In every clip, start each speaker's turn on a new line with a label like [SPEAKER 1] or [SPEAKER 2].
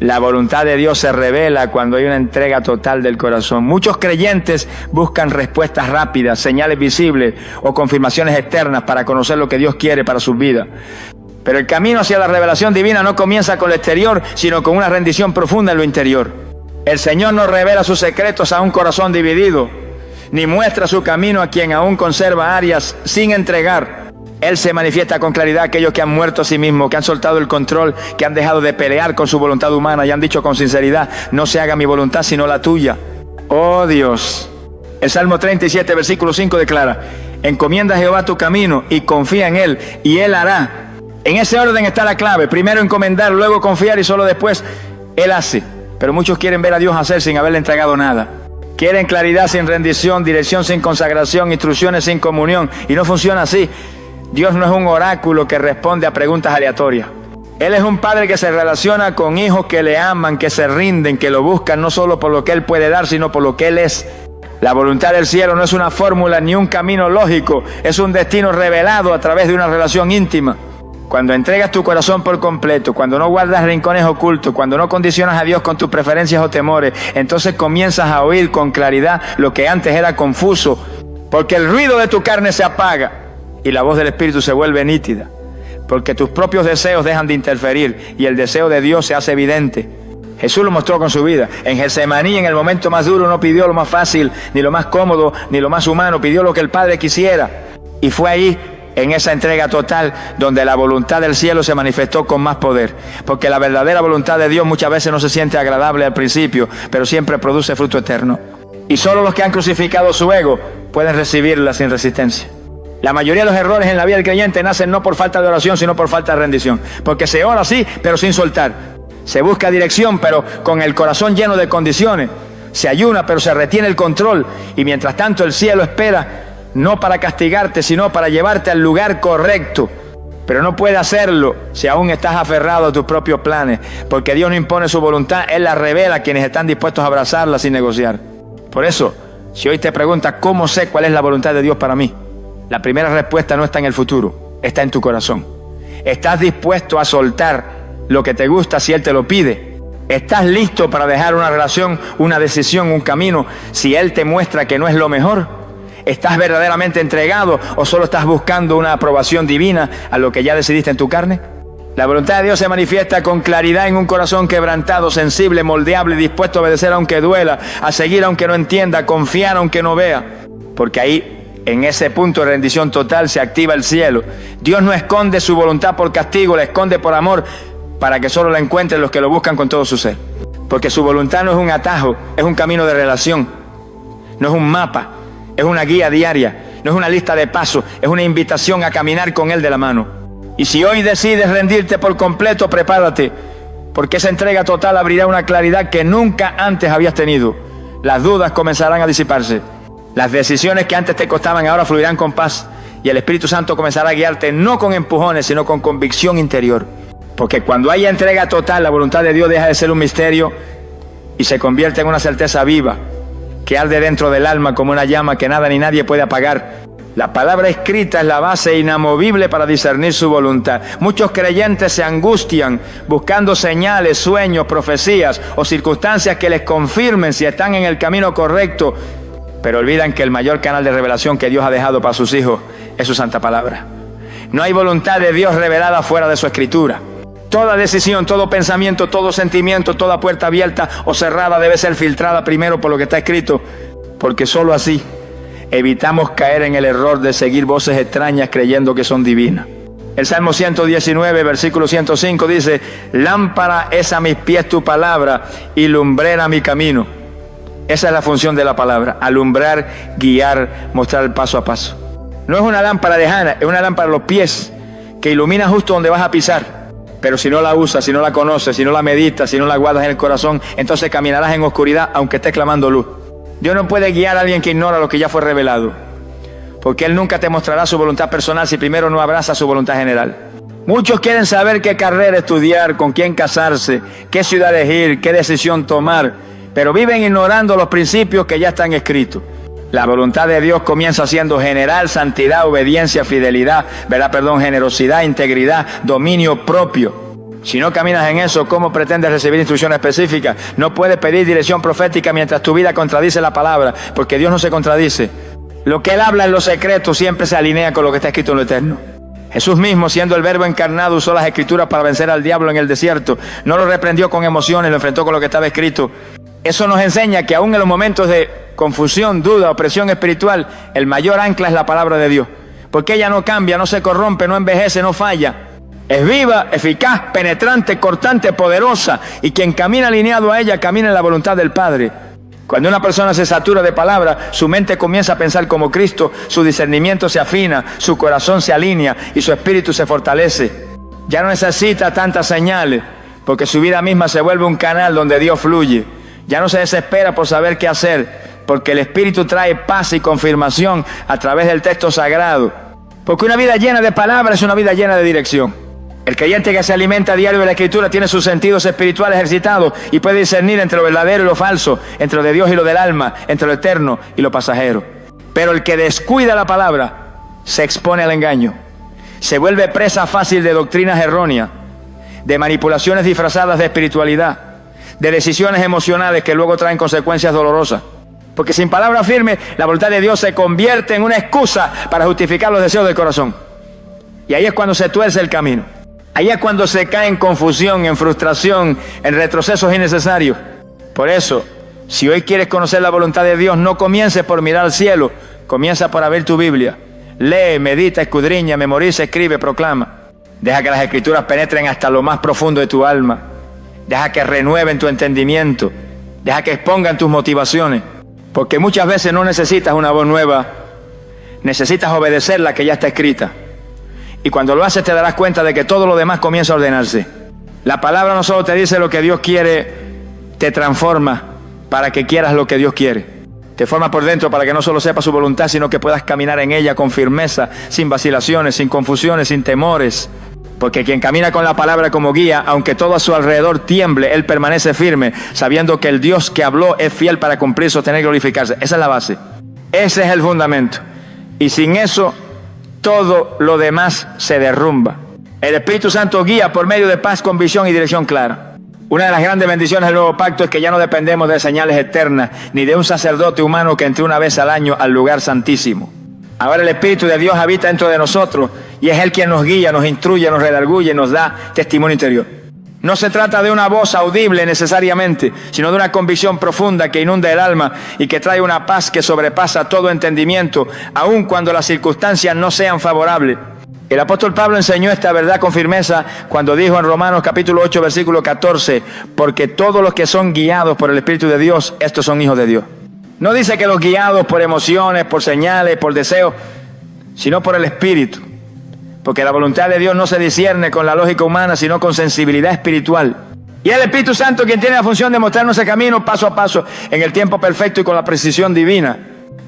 [SPEAKER 1] La voluntad de Dios se revela cuando hay una entrega total del corazón. Muchos creyentes buscan respuestas rápidas, señales visibles o confirmaciones externas para conocer lo que Dios quiere para sus vidas. Pero el camino hacia la revelación divina no comienza con lo exterior, sino con una rendición profunda en lo interior. El Señor no revela sus secretos a un corazón dividido, ni muestra su camino a quien aún conserva áreas sin entregar. Él se manifiesta con claridad a aquellos que han muerto a sí mismos, que han soltado el control, que han dejado de pelear con su voluntad humana y han dicho con sinceridad: no se haga mi voluntad sino la tuya. Oh Dios. El Salmo 37, versículo 5 declara: encomienda a Jehová tu camino y confía en Él, y Él hará. En ese orden está la clave: primero encomendar, luego confiar y solo después Él hace. Pero muchos quieren ver a Dios hacer sin haberle entregado nada. Quieren claridad sin rendición, dirección sin consagración, instrucciones sin comunión, y no funciona así. Dios no es un oráculo que responde a preguntas aleatorias. Él es un padre que se relaciona con hijos que le aman, que se rinden, que lo buscan no solo por lo que Él puede dar, sino por lo que Él es. La voluntad del cielo no es una fórmula ni un camino lógico, es un destino revelado a través de una relación íntima. Cuando entregas tu corazón por completo, cuando no guardas rincones ocultos, cuando no condicionas a Dios con tus preferencias o temores, entonces comienzas a oír con claridad lo que antes era confuso, porque el ruido de tu carne se apaga y la voz del Espíritu se vuelve nítida, porque tus propios deseos dejan de interferir y el deseo de Dios se hace evidente. Jesús lo mostró con su vida. En Getsemaní, en el momento más duro, no pidió lo más fácil, ni lo más cómodo, ni lo más humano, pidió lo que el Padre quisiera. Y fue ahí, en esa entrega total, donde la voluntad del cielo se manifestó con más poder. Porque la verdadera voluntad de Dios muchas veces no se siente agradable al principio, pero siempre produce fruto eterno. Y solo los que han crucificado su ego pueden recibirla sin resistencia. La mayoría de los errores en la vida del creyente nacen no por falta de oración, sino por falta de rendición. Porque se ora sí, pero sin soltar. Se busca dirección, pero con el corazón lleno de condiciones. Se ayuna, pero se retiene el control. Y mientras tanto el cielo espera, no para castigarte, sino para llevarte al lugar correcto. Pero no puede hacerlo si aún estás aferrado a tus propios planes. Porque Dios no impone su voluntad, Él la revela a quienes están dispuestos a abrazarla sin negociar. Por eso, si hoy te preguntas ¿cómo sé cuál es la voluntad de Dios para mí? La primera respuesta no está en el futuro, está en tu corazón. ¿Estás dispuesto a soltar lo que te gusta si Él te lo pide? ¿Estás listo para dejar una relación, una decisión, un camino si Él te muestra que no es lo mejor? ¿Estás verdaderamente entregado o solo estás buscando una aprobación divina a lo que ya decidiste en tu carne? La voluntad de Dios se manifiesta con claridad en un corazón quebrantado, sensible, moldeable, dispuesto a obedecer aunque duela, a seguir aunque no entienda, a confiar aunque no vea. Porque ahí, en ese punto de rendición total, se activa el cielo. Dios no esconde su voluntad por castigo, la esconde por amor, para que solo la encuentren los que lo buscan con todo su ser. Porque su voluntad no es un atajo, es un camino de relación. No es un mapa, es una guía diaria. No es una lista de pasos, es una invitación a caminar con Él de la mano. Y si hoy decides rendirte por completo, prepárate, porque esa entrega total abrirá una claridad que nunca antes habías tenido. Las dudas comenzarán a disiparse. Las decisiones que antes te costaban ahora fluirán con paz y el Espíritu Santo comenzará a guiarte no con empujones, sino con convicción interior. Porque cuando haya entrega total, la voluntad de Dios deja de ser un misterio y se convierte en una certeza viva que arde dentro del alma como una llama que nada ni nadie puede apagar. La palabra escrita es la base inamovible para discernir su voluntad. Muchos creyentes se angustian buscando señales, sueños, profecías o circunstancias que les confirmen si están en el camino correcto, pero olvidan que el mayor canal de revelación que Dios ha dejado para sus hijos es su santa palabra. No hay voluntad de Dios revelada fuera de su escritura. Toda decisión, todo pensamiento, todo sentimiento, toda puerta abierta o cerrada debe ser filtrada primero por lo que está escrito, porque solo así evitamos caer en el error de seguir voces extrañas creyendo que son divinas. El Salmo 119, versículo 105 dice: lámpara es a mis pies tu palabra y lumbrera mi camino. Esa es la función de la palabra: alumbrar, guiar, mostrar el paso a paso. No es una lámpara lejana, es una lámpara a los pies que ilumina justo donde vas a pisar. Pero si no la usas, si no la conoces, si no la meditas, si no la guardas en el corazón, entonces caminarás en oscuridad aunque estés clamando luz. Dios no puede guiar a alguien que ignora lo que ya fue revelado, porque Él nunca te mostrará su voluntad personal si primero no abraza su voluntad general. Muchos quieren saber qué carrera estudiar, con quién casarse, qué ciudad elegir, qué decisión tomar, pero viven ignorando los principios que ya están escritos. La voluntad de Dios comienza siendo general: santidad, obediencia, fidelidad, generosidad, integridad, dominio propio. Si no caminas en eso, ¿cómo pretendes recibir instrucción específica? No puedes pedir dirección profética mientras tu vida contradice la palabra, porque Dios no se contradice. Lo que Él habla en lo secreto siempre se alinea con lo que está escrito en lo eterno. Jesús mismo, siendo el Verbo encarnado, usó las Escrituras para vencer al diablo en el desierto. No lo reprendió con emociones, lo enfrentó con lo que estaba escrito. Eso nos enseña que aún en los momentos de confusión, duda, opresión espiritual, el mayor ancla es la palabra de Dios. Porque ella no cambia, no se corrompe, no envejece, no falla. Es viva, eficaz, penetrante, cortante, poderosa. Y quien camina alineado a ella, camina en la voluntad del Padre. Cuando una persona se satura de palabra, su mente comienza a pensar como Cristo, su discernimiento se afina, su corazón se alinea y su espíritu se fortalece. Ya no necesita tantas señales, porque su vida misma se vuelve un canal donde Dios fluye. Ya no se desespera por saber qué hacer, porque el Espíritu trae paz y confirmación a través del texto sagrado. Porque una vida llena de palabras es una vida llena de dirección. El creyente que se alimenta a diario de la Escritura tiene sus sentidos espirituales ejercitados y puede discernir entre lo verdadero y lo falso, entre lo de Dios y lo del alma, entre lo eterno y lo pasajero. Pero el que descuida la palabra se expone al engaño, se vuelve presa fácil de doctrinas erróneas, de manipulaciones disfrazadas de espiritualidad, de decisiones emocionales que luego traen consecuencias dolorosas. Porque sin palabra firme, la voluntad de Dios se convierte en una excusa para justificar los deseos del corazón. Y ahí es cuando se tuerce el camino. Ahí es cuando se cae en confusión, en frustración, en retrocesos innecesarios. Por eso, si hoy quieres conocer la voluntad de Dios, no comiences por mirar al cielo, comienza por abrir tu Biblia. Lee, medita, escudriña, memoriza, escribe, proclama. Deja que las Escrituras penetren hasta lo más profundo de tu alma. Deja que renueven tu entendimiento. Deja que expongan tus motivaciones. Porque muchas veces no necesitas una voz nueva, necesitas obedecer la que ya está escrita. Y cuando lo haces te darás cuenta de que todo lo demás comienza a ordenarse. La palabra no solo te dice lo que Dios quiere, te transforma para que quieras lo que Dios quiere. Te forma por dentro para que no solo sepas su voluntad, sino que puedas caminar en ella con firmeza, sin vacilaciones, sin confusiones, sin temores. Porque quien camina con la palabra como guía, aunque todo a su alrededor tiemble, él permanece firme, sabiendo que el Dios que habló es fiel para cumplir, sostener y glorificarse. Esa es la base. Ese es el fundamento. Y sin eso, todo lo demás se derrumba. El Espíritu Santo guía por medio de paz, convicción y dirección clara. Una de las grandes bendiciones del nuevo pacto es que ya no dependemos de señales externas, ni de un sacerdote humano que entre una vez al año al lugar santísimo. Ahora el Espíritu de Dios habita dentro de nosotros y es Él quien nos guía, nos instruye, nos redarguye, nos da testimonio interior. No se trata de una voz audible necesariamente, sino de una convicción profunda que inunda el alma y que trae una paz que sobrepasa todo entendimiento, aun cuando las circunstancias no sean favorables. El apóstol Pablo enseñó esta verdad con firmeza cuando dijo en Romanos capítulo 8 versículo 14, porque todos los que son guiados por el Espíritu de Dios, estos son hijos de Dios. No dice que los guiados por emociones, por señales, por deseos, sino por el Espíritu. Porque la voluntad de Dios no se discierne con la lógica humana, sino con sensibilidad espiritual. Y es el Espíritu Santo quien tiene la función de mostrarnos el camino paso a paso, en el tiempo perfecto y con la precisión divina.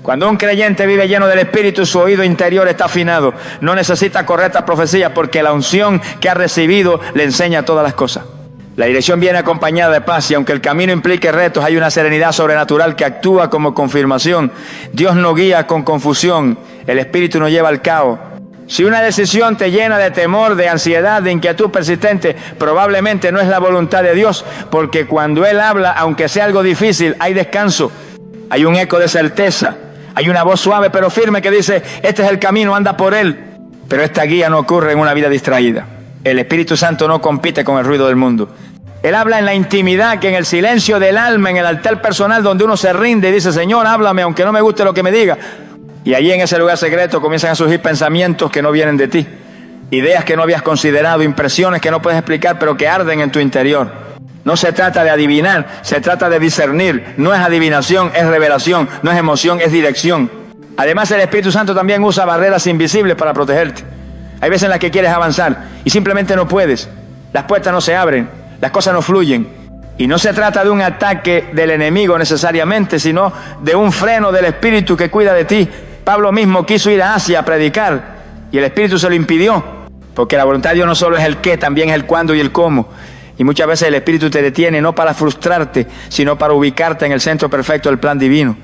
[SPEAKER 1] Cuando un creyente vive lleno del Espíritu, su oído interior está afinado. No necesita correctas profecías porque la unción que ha recibido le enseña todas las cosas. La dirección viene acompañada de paz y aunque el camino implique retos, hay una serenidad sobrenatural que actúa como confirmación. Dios no guía con confusión, el Espíritu nos lleva al caos. Si una decisión te llena de temor, de ansiedad, de inquietud persistente, probablemente no es la voluntad de Dios, porque cuando Él habla, aunque sea algo difícil, hay descanso, hay un eco de certeza, hay una voz suave pero firme que dice, este es el camino, anda por él. Pero esta guía no ocurre en una vida distraída. El Espíritu Santo no compite con el ruido del mundo. Él habla en la intimidad, que en el silencio del alma, en el altar personal donde uno se rinde y dice, Señor, háblame aunque no me guste lo que me diga. Y allí en ese lugar secreto comienzan a surgir pensamientos que no vienen de ti, ideas que no habías considerado, impresiones que no puedes explicar pero que arden en tu interior. No se trata de adivinar, se trata de discernir. No es adivinación, es revelación, no es emoción, es dirección. Además el Espíritu Santo también usa barreras invisibles para protegerte. Hay veces en las que quieres avanzar y simplemente no puedes. Las puertas no se abren, las cosas no fluyen. Y no se trata de un ataque del enemigo necesariamente, sino de un freno del Espíritu que cuida de ti. Pablo mismo quiso ir a Asia a predicar y el Espíritu se lo impidió, porque la voluntad de Dios no solo es el qué, también es el cuándo y el cómo. Y muchas veces el Espíritu te detiene no para frustrarte, sino para ubicarte en el centro perfecto del plan divino.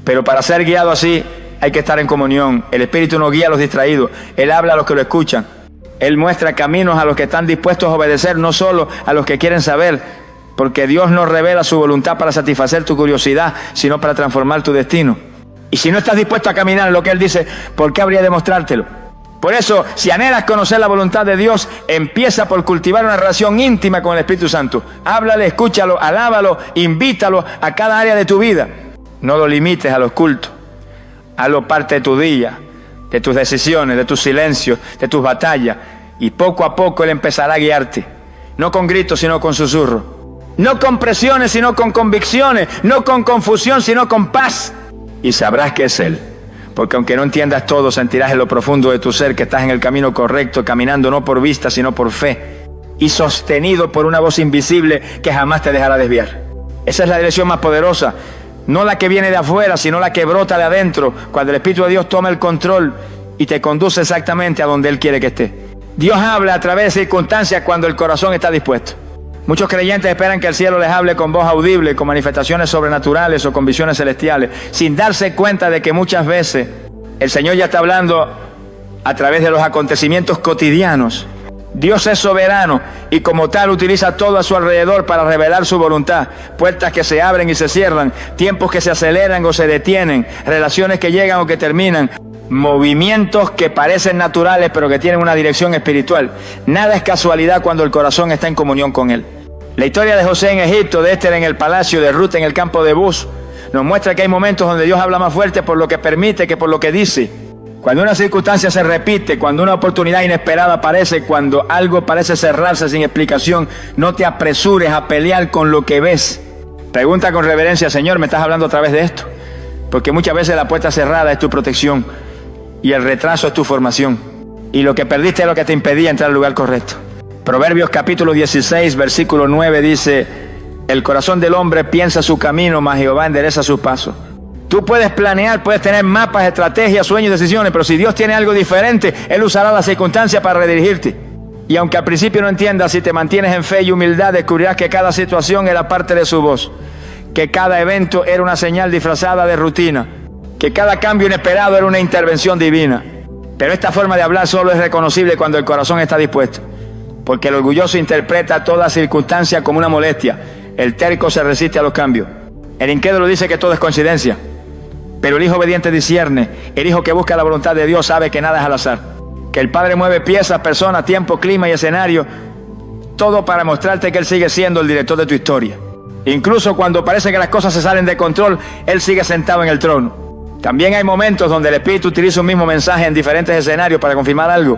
[SPEAKER 1] Pero para ser guiado así hay que estar en comunión. El Espíritu no guía a los distraídos, Él habla a los que lo escuchan. Él muestra caminos a los que están dispuestos a obedecer, no solo a los que quieren saber, porque Dios no revela su voluntad para satisfacer tu curiosidad, sino para transformar tu destino. Y si no estás dispuesto a caminar en lo que Él dice, ¿por qué habría de mostrártelo? Por eso, si anhelas conocer la voluntad de Dios, empieza por cultivar una relación íntima con el Espíritu Santo. Háblale, escúchalo, alábalo, invítalo a cada área de tu vida. No lo limites a los cultos. Hazlo parte de tu día, de tus decisiones, de tus silencios, de tus batallas. Y poco a poco Él empezará a guiarte. No con gritos, sino con susurros. No con presiones, sino con convicciones. No con confusión, sino con paz. Y sabrás que es Él. Porque aunque no entiendas todo, sentirás en lo profundo de tu ser que estás en el camino correcto, caminando no por vista, sino por fe. Y sostenido por una voz invisible que jamás te dejará desviar. Esa es la dirección más poderosa. No la que viene de afuera, sino la que brota de adentro. Cuando el Espíritu de Dios toma el control y te conduce exactamente a donde Él quiere que estés. Dios habla a través de circunstancias cuando el corazón está dispuesto. Muchos creyentes esperan que el cielo les hable con voz audible, con manifestaciones sobrenaturales o con visiones celestiales, sin darse cuenta de que muchas veces el Señor ya está hablando a través de los acontecimientos cotidianos. Dios es soberano y como tal utiliza todo a su alrededor para revelar su voluntad. Puertas que se abren y se cierran, tiempos que se aceleran o se detienen, relaciones que llegan o que terminan, movimientos que parecen naturales pero que tienen una dirección espiritual. Nada es casualidad cuando el corazón está en comunión con Él. La historia de José en Egipto, de Esther en el palacio, de Ruth en el campo de Buz, nos muestra que hay momentos donde Dios habla más fuerte por lo que permite que por lo que dice. Cuando una circunstancia se repite, cuando una oportunidad inesperada aparece, cuando algo parece cerrarse sin explicación, no te apresures a pelear con lo que ves. Pregunta con reverencia: Señor, ¿me estás hablando a través de esto? Porque muchas veces la puerta cerrada es tu protección y el retraso es tu formación. Y lo que perdiste es lo que te impedía entrar al lugar correcto. Proverbios capítulo 16, versículo 9 dice: el corazón del hombre piensa su camino, mas Jehová endereza sus pasos. Tú puedes planear, puedes tener mapas, estrategias, sueños, decisiones, pero si Dios tiene algo diferente, Él usará las circunstancias para redirigirte. Y aunque al principio no entiendas, si te mantienes en fe y humildad, descubrirás que cada situación era parte de su voz, que cada evento era una señal disfrazada de rutina, que cada cambio inesperado era una intervención divina. Pero esta forma de hablar solo es reconocible cuando el corazón está dispuesto, porque el orgulloso interpreta toda circunstancia como una molestia. El terco se resiste a los cambios. El incrédulo dice que todo es coincidencia, pero el hijo obediente discierne. El hijo que busca la voluntad de Dios sabe que nada es al azar, que el Padre mueve piezas, personas, tiempo, clima y escenario, todo para mostrarte que Él sigue siendo el director de tu historia. Incluso cuando parece que las cosas se salen de control, Él sigue sentado en el trono. También hay momentos donde el Espíritu utiliza un mismo mensaje en diferentes escenarios para confirmar algo.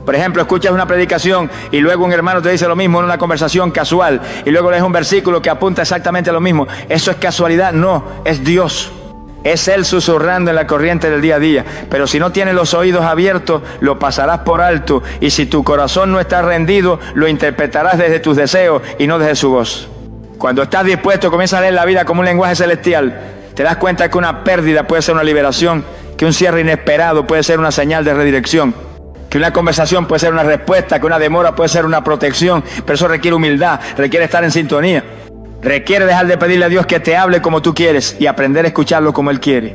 [SPEAKER 1] Por ejemplo, escuchas una predicación y luego un hermano te dice lo mismo en una conversación casual y luego lees un versículo que apunta exactamente a lo mismo. ¿Eso es casualidad? No, es Dios. Es Él susurrando en la corriente del día a día. Pero si no tienes los oídos abiertos, lo pasarás por alto. Y si tu corazón no está rendido, lo interpretarás desde tus deseos y no desde su voz. Cuando estás dispuesto, comienzas a leer la vida como un lenguaje celestial. Te das cuenta que una pérdida puede ser una liberación, que un cierre inesperado puede ser una señal de redirección, que una conversación puede ser una respuesta, que una demora puede ser una protección. Pero eso requiere humildad, requiere estar en sintonía. Requiere dejar de pedirle a Dios que te hable como tú quieres y aprender a escucharlo como Él quiere.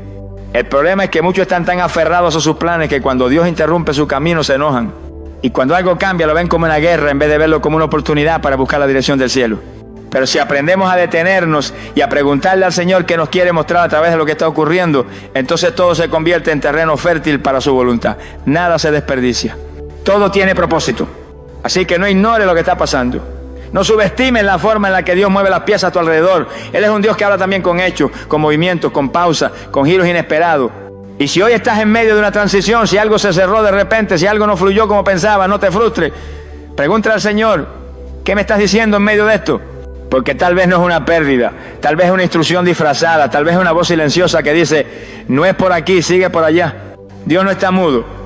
[SPEAKER 1] El problema es que muchos están tan aferrados a sus planes que cuando Dios interrumpe su camino se enojan. Y cuando algo cambia lo ven como una guerra en vez de verlo como una oportunidad para buscar la dirección del cielo. Pero si aprendemos a detenernos y a preguntarle al Señor qué nos quiere mostrar a través de lo que está ocurriendo, entonces todo se convierte en terreno fértil para su voluntad. Nada se desperdicia. Todo tiene propósito. Así que no ignore lo que está pasando. No subestimes la forma en la que Dios mueve las piezas a tu alrededor. Él es un Dios que habla también con hechos, con movimientos, con pausa, con giros inesperados. Y si hoy estás en medio de una transición, si algo se cerró de repente, si algo no fluyó como pensabas, no te frustres. Pregúntale al Señor, ¿qué me estás diciendo en medio de esto? Porque tal vez no es una pérdida, tal vez es una instrucción disfrazada, tal vez es una voz silenciosa que dice, no es por aquí, sigue por allá. Dios no está mudo.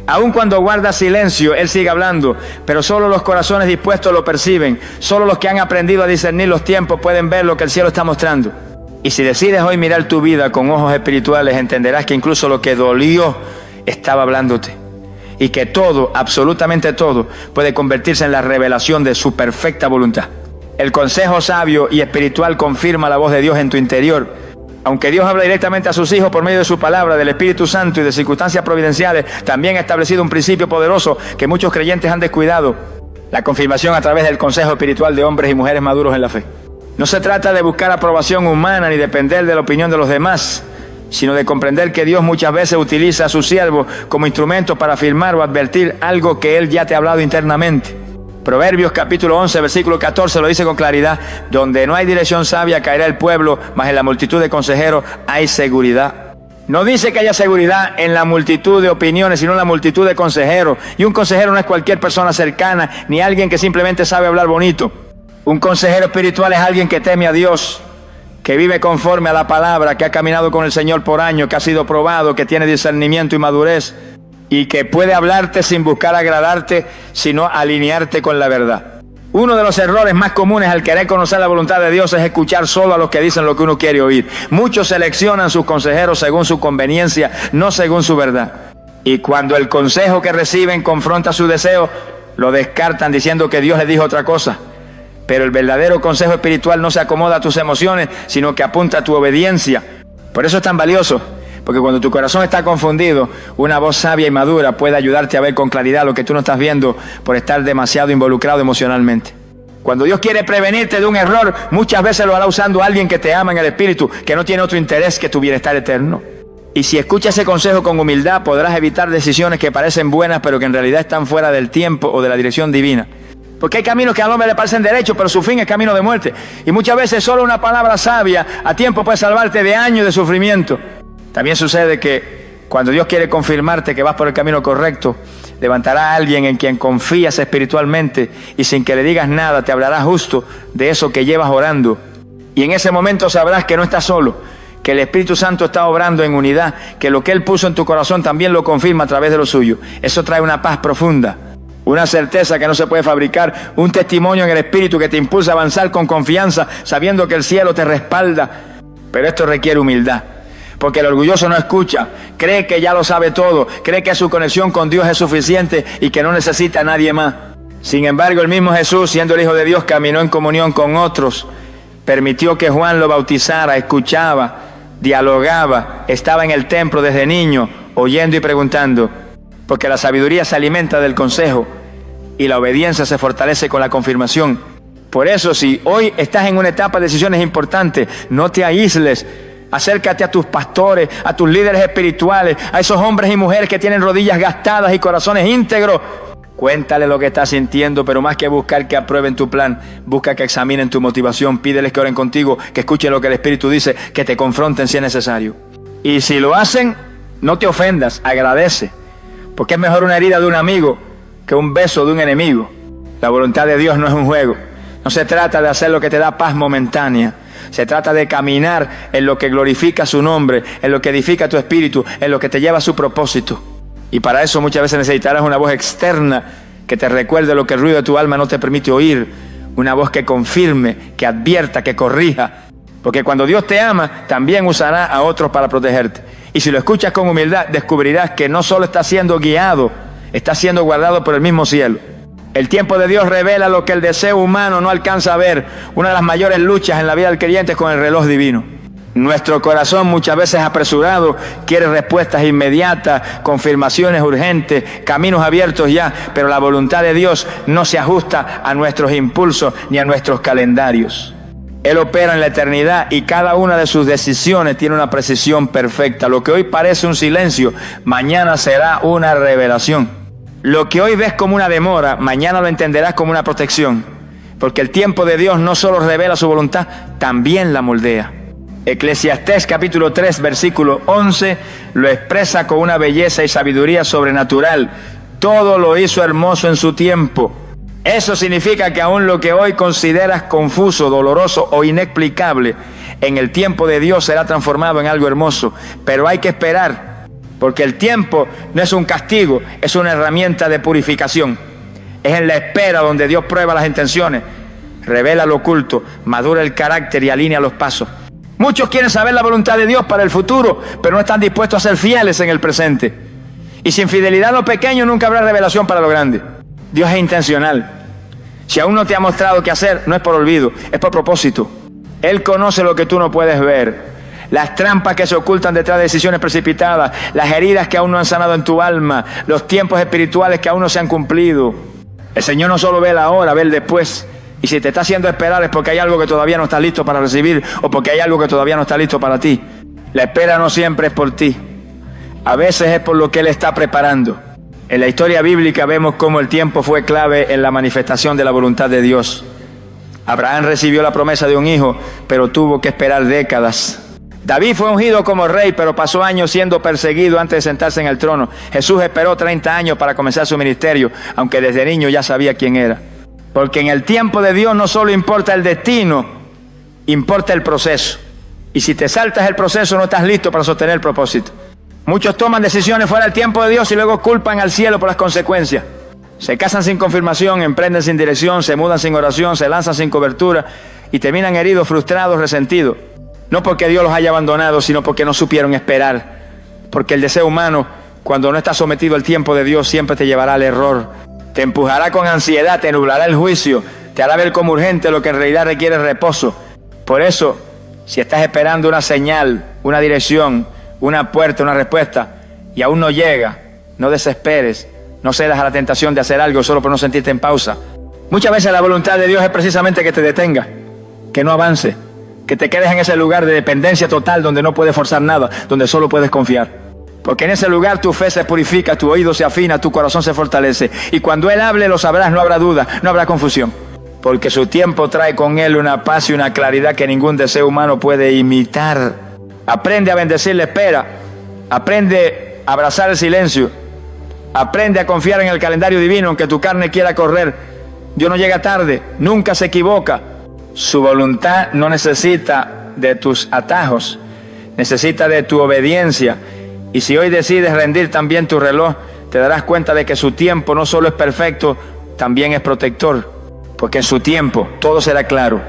[SPEAKER 1] Aun cuando guarda silencio, Él sigue hablando, pero solo los corazones dispuestos lo perciben. Solo los que han aprendido a discernir los tiempos pueden ver lo que el cielo está mostrando. Y si decides hoy mirar tu vida con ojos espirituales, entenderás que incluso lo que dolió estaba hablándote. Y que todo, absolutamente todo, puede convertirse en la revelación de su perfecta voluntad. El consejo sabio y espiritual confirma la voz de Dios en tu interior. Aunque Dios habla directamente a sus hijos por medio de su palabra, del Espíritu Santo y de circunstancias providenciales, también ha establecido un principio poderoso que muchos creyentes han descuidado: la confirmación a través del consejo espiritual de hombres y mujeres maduros en la fe. No se trata de buscar aprobación humana ni depender de la opinión de los demás, sino de comprender que Dios muchas veces utiliza a sus siervos como instrumentos para afirmar o advertir algo que Él ya te ha hablado internamente. Proverbios capítulo 11, versículo 14 lo dice con claridad: donde no hay dirección sabia caerá el pueblo, mas en la multitud de consejeros hay seguridad. No dice que haya seguridad en la multitud de opiniones, sino en la multitud de consejeros. Y un consejero no es cualquier persona cercana, ni alguien que simplemente sabe hablar bonito. Un consejero espiritual es alguien que teme a Dios, que vive conforme a la palabra, que ha caminado con el Señor por años, que ha sido probado, que tiene discernimiento y madurez, y que puede hablarte sin buscar agradarte, sino alinearte con la verdad. Uno de los errores más comunes al querer conocer la voluntad de Dios es escuchar solo a los que dicen lo que uno quiere oír. Muchos seleccionan sus consejeros según su conveniencia, no según su verdad. Y cuando el consejo que reciben confronta su deseo, lo descartan diciendo que Dios les dijo otra cosa. Pero el verdadero consejo espiritual no se acomoda a tus emociones, sino que apunta a tu obediencia. Por eso es tan valioso, porque cuando tu corazón está confundido, una voz sabia y madura puede ayudarte a ver con claridad lo que tú no estás viendo por estar demasiado involucrado emocionalmente. Cuando Dios quiere prevenirte de un error, muchas veces lo hará usando a alguien que te ama en el espíritu, que no tiene otro interés que tu bienestar eterno. Y si escuchas ese consejo con humildad, podrás evitar decisiones que parecen buenas, pero que en realidad están fuera del tiempo o de la dirección divina. Porque hay caminos que al hombre le parecen derechos, pero su fin es camino de muerte. Y muchas veces solo una palabra sabia a tiempo puede salvarte de años de sufrimiento. También sucede que cuando Dios quiere confirmarte que vas por el camino correcto, levantará a alguien en quien confías espiritualmente y sin que le digas nada te hablará justo de eso que llevas orando. Y en ese momento sabrás que no estás solo, que el Espíritu Santo está obrando en unidad, que lo que Él puso en tu corazón también lo confirma a través de lo suyo. Eso trae una paz profunda, una certeza que no se puede fabricar, un testimonio en el Espíritu que te impulsa a avanzar con confianza, sabiendo que el cielo te respalda. Pero esto requiere humildad, porque el orgulloso no escucha, cree que ya lo sabe todo, cree que su conexión con Dios es suficiente y que no necesita a nadie más. Sin embargo, el mismo Jesús, siendo el Hijo de Dios, caminó en comunión con otros, permitió que Juan lo bautizara, escuchaba, dialogaba, estaba en el templo desde niño, oyendo y preguntando, porque la sabiduría se alimenta del consejo y la obediencia se fortalece con la confirmación. Por eso, si hoy estás en una etapa de decisiones importantes, no te aísles. Acércate a tus pastores, a tus líderes espirituales, a esos hombres y mujeres que tienen rodillas gastadas y corazones íntegros. Cuéntale lo que estás sintiendo, pero más que buscar que aprueben tu plan, busca que examinen tu motivación, pídeles que oren contigo, que escuchen lo que el Espíritu dice, que te confronten si es necesario. Y si lo hacen, no te ofendas, agradece, porque es mejor una herida de un amigo que un beso de un enemigo. La voluntad de Dios no es un juego, no se trata de hacer lo que te da paz momentánea. Se trata de caminar en lo que glorifica su nombre, en lo que edifica tu espíritu, en lo que te lleva a su propósito. Y para eso muchas veces necesitarás una voz externa que te recuerde lo que el ruido de tu alma no te permite oír. Una voz que confirme, que advierta, que corrija. Porque cuando Dios te ama, también usará a otros para protegerte. Y si lo escuchas con humildad, descubrirás que no solo estás siendo guiado, estás siendo guardado por el mismo cielo. El tiempo de Dios revela lo que el deseo humano no alcanza a ver. Una de las mayores luchas en la vida del creyente es con el reloj divino. Nuestro corazón, muchas veces apresurado, quiere respuestas inmediatas, confirmaciones urgentes, caminos abiertos ya, pero la voluntad de Dios no se ajusta a nuestros impulsos ni a nuestros calendarios. Él opera en la eternidad y cada una de sus decisiones tiene una precisión perfecta. Lo que hoy parece un silencio, mañana será una revelación. Lo que hoy ves como una demora, mañana lo entenderás como una protección, porque el tiempo de Dios no solo revela su voluntad, también la moldea. Eclesiastés capítulo 3 versículo 11 lo expresa con una belleza y sabiduría sobrenatural. Todo lo hizo hermoso en su tiempo. Eso significa que aún lo que hoy consideras confuso, doloroso o inexplicable, en el tiempo de Dios será transformado en algo hermoso. Pero hay que esperar, porque el tiempo no es un castigo, es una herramienta de purificación. Es en la espera donde Dios prueba las intenciones, revela lo oculto, madura el carácter y alinea los pasos. Muchos quieren saber la voluntad de Dios para el futuro, pero no están dispuestos a ser fieles en el presente. Y sin fidelidad en lo pequeño nunca habrá revelación para lo grande. Dios es intencional. Si aún no te ha mostrado qué hacer, no es por olvido, es por propósito. Él conoce lo que tú no puedes ver. las trampas que se ocultan detrás de decisiones precipitadas, las heridas que aún no han sanado en tu alma, los tiempos espirituales que aún no se han cumplido. El Señor no solo ve la hora, ve el después. Y si te está haciendo esperar es porque hay algo que todavía no estás listo para recibir o porque hay algo que todavía no está listo para ti. La espera no siempre es por ti. A veces es por lo que Él está preparando. En la historia bíblica vemos cómo el tiempo fue clave en la manifestación de la voluntad de Dios. Abraham recibió la promesa de un hijo, pero tuvo que esperar décadas. David fue ungido como rey, pero pasó años siendo perseguido antes de sentarse en el trono. Jesús esperó 30 años para comenzar su ministerio, aunque desde niño ya sabía quién era. Porque en el tiempo de Dios no solo importa el destino, importa el proceso. Y si te saltas el proceso no estás listo para sostener el propósito. Muchos toman decisiones fuera del tiempo de Dios y luego culpan al cielo por las consecuencias. Se casan sin confirmación, emprenden sin dirección, se mudan sin oración, se lanzan sin cobertura y terminan heridos, frustrados, resentidos. No porque Dios los haya abandonado, sino porque no supieron esperar. Porque el deseo humano, cuando no está sometido al tiempo de Dios, siempre te llevará al error. Te empujará con ansiedad, te nublará el juicio, te hará ver como urgente lo que en realidad requiere reposo. Por eso, si estás esperando una señal, una dirección, una puerta, una respuesta, y aún no llega, no desesperes, no cedas a la tentación de hacer algo solo por no sentirte en pausa. Muchas veces la voluntad de Dios es precisamente que te detenga, que no avance, que te quedes en ese lugar de dependencia total donde no puedes forzar nada, donde solo puedes confiar. Porque en ese lugar tu fe se purifica, tu oído se afina, tu corazón se fortalece. Y cuando Él hable lo sabrás, no habrá duda, no habrá confusión. Porque su tiempo trae con Él una paz y una claridad que ningún deseo humano puede imitar. Aprende a bendecir la espera, aprende a abrazar el silencio, aprende a confiar en el calendario divino, aunque tu carne quiera correr. Dios no llega tarde, nunca se equivoca. Su voluntad no necesita de tus atajos, necesita de tu obediencia. Y si hoy decides rendir también tu reloj, te darás cuenta de que su tiempo no solo es perfecto, también es protector. Porque en su tiempo todo será claro,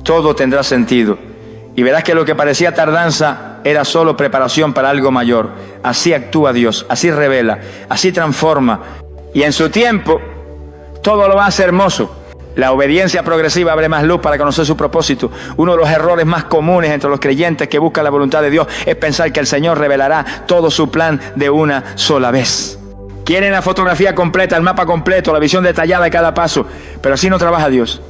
[SPEAKER 1] todo tendrá sentido. Y verás que lo que parecía tardanza era solo preparación para algo mayor. Así actúa Dios, así revela, así transforma. Y en su tiempo todo lo va a hacer hermoso. La obediencia progresiva abre más luz para conocer su propósito. Uno de los errores más comunes entre los creyentes que buscan la voluntad de Dios es pensar que el Señor revelará todo su plan de una sola vez. Quieren la fotografía completa, el mapa completo, la visión detallada de cada paso, pero así no trabaja Dios.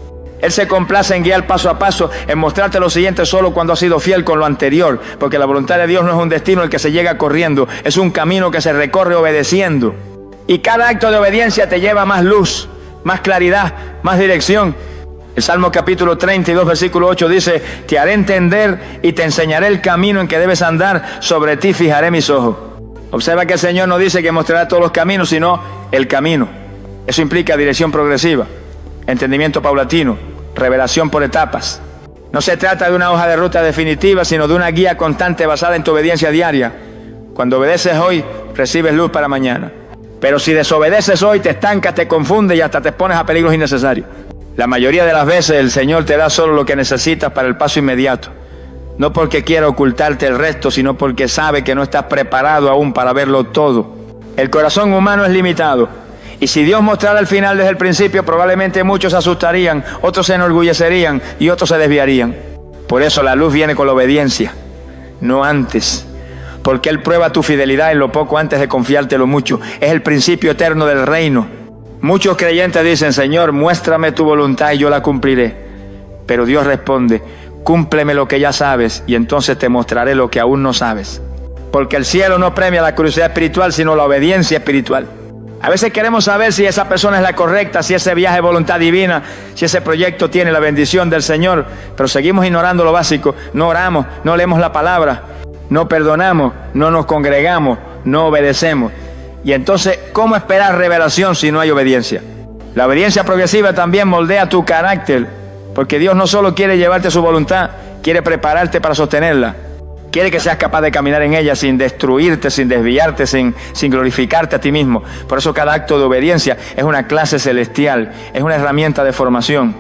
[SPEAKER 1] Él se complace en guiar paso a paso, en mostrarte lo siguiente solo cuando has sido fiel con lo anterior, porque la voluntad de Dios no es un destino al que se llega corriendo, es un camino que se recorre obedeciendo. Y cada acto de obediencia te lleva a más luz, más claridad, más dirección. El Salmo capítulo 32, versículo 8 dice: te haré entender y te enseñaré el camino en que debes andar, sobre ti fijaré mis ojos. Observa que el Señor no dice que mostrará todos los caminos, sino el camino. Eso implica dirección progresiva, entendimiento paulatino, revelación por etapas. No se trata de una hoja de ruta definitiva, sino de una guía constante basada en tu obediencia diaria. Cuando obedeces hoy, recibes luz para mañana. Pero si desobedeces hoy, te estancas, te confundes y hasta te expones a peligros innecesarios. La mayoría de las veces el Señor te da solo lo que necesitas para el paso inmediato. No porque quiera ocultarte el resto, sino porque sabe que no estás preparado aún para verlo todo. El corazón humano es limitado. Y si Dios mostrara el final desde el principio, probablemente muchos se asustarían, otros se enorgullecerían y otros se desviarían. Por eso la luz viene con la obediencia, no antes. Porque Él prueba tu fidelidad en lo poco antes de confiarte lo mucho. Es el principio eterno del reino. Muchos creyentes dicen: Señor, muéstrame tu voluntad y yo la cumpliré. Pero Dios responde: cúmpleme lo que ya sabes y entonces te mostraré lo que aún no sabes. Porque el cielo no premia la curiosidad espiritual, sino la obediencia espiritual. A veces queremos saber si esa persona es la correcta, si ese viaje es voluntad divina, si ese proyecto tiene la bendición del Señor, pero seguimos ignorando lo básico. No oramos, no leemos la palabra, no perdonamos, no nos congregamos, no obedecemos. Y entonces, ¿cómo esperar revelación si no hay obediencia? La obediencia progresiva también moldea tu carácter, porque Dios no solo quiere llevarte su voluntad, quiere prepararte para sostenerla. Quiere que seas capaz de caminar en ella sin destruirte, sin desviarte, sin glorificarte a ti mismo. Por eso cada acto de obediencia es una clase celestial, es una herramienta de formación,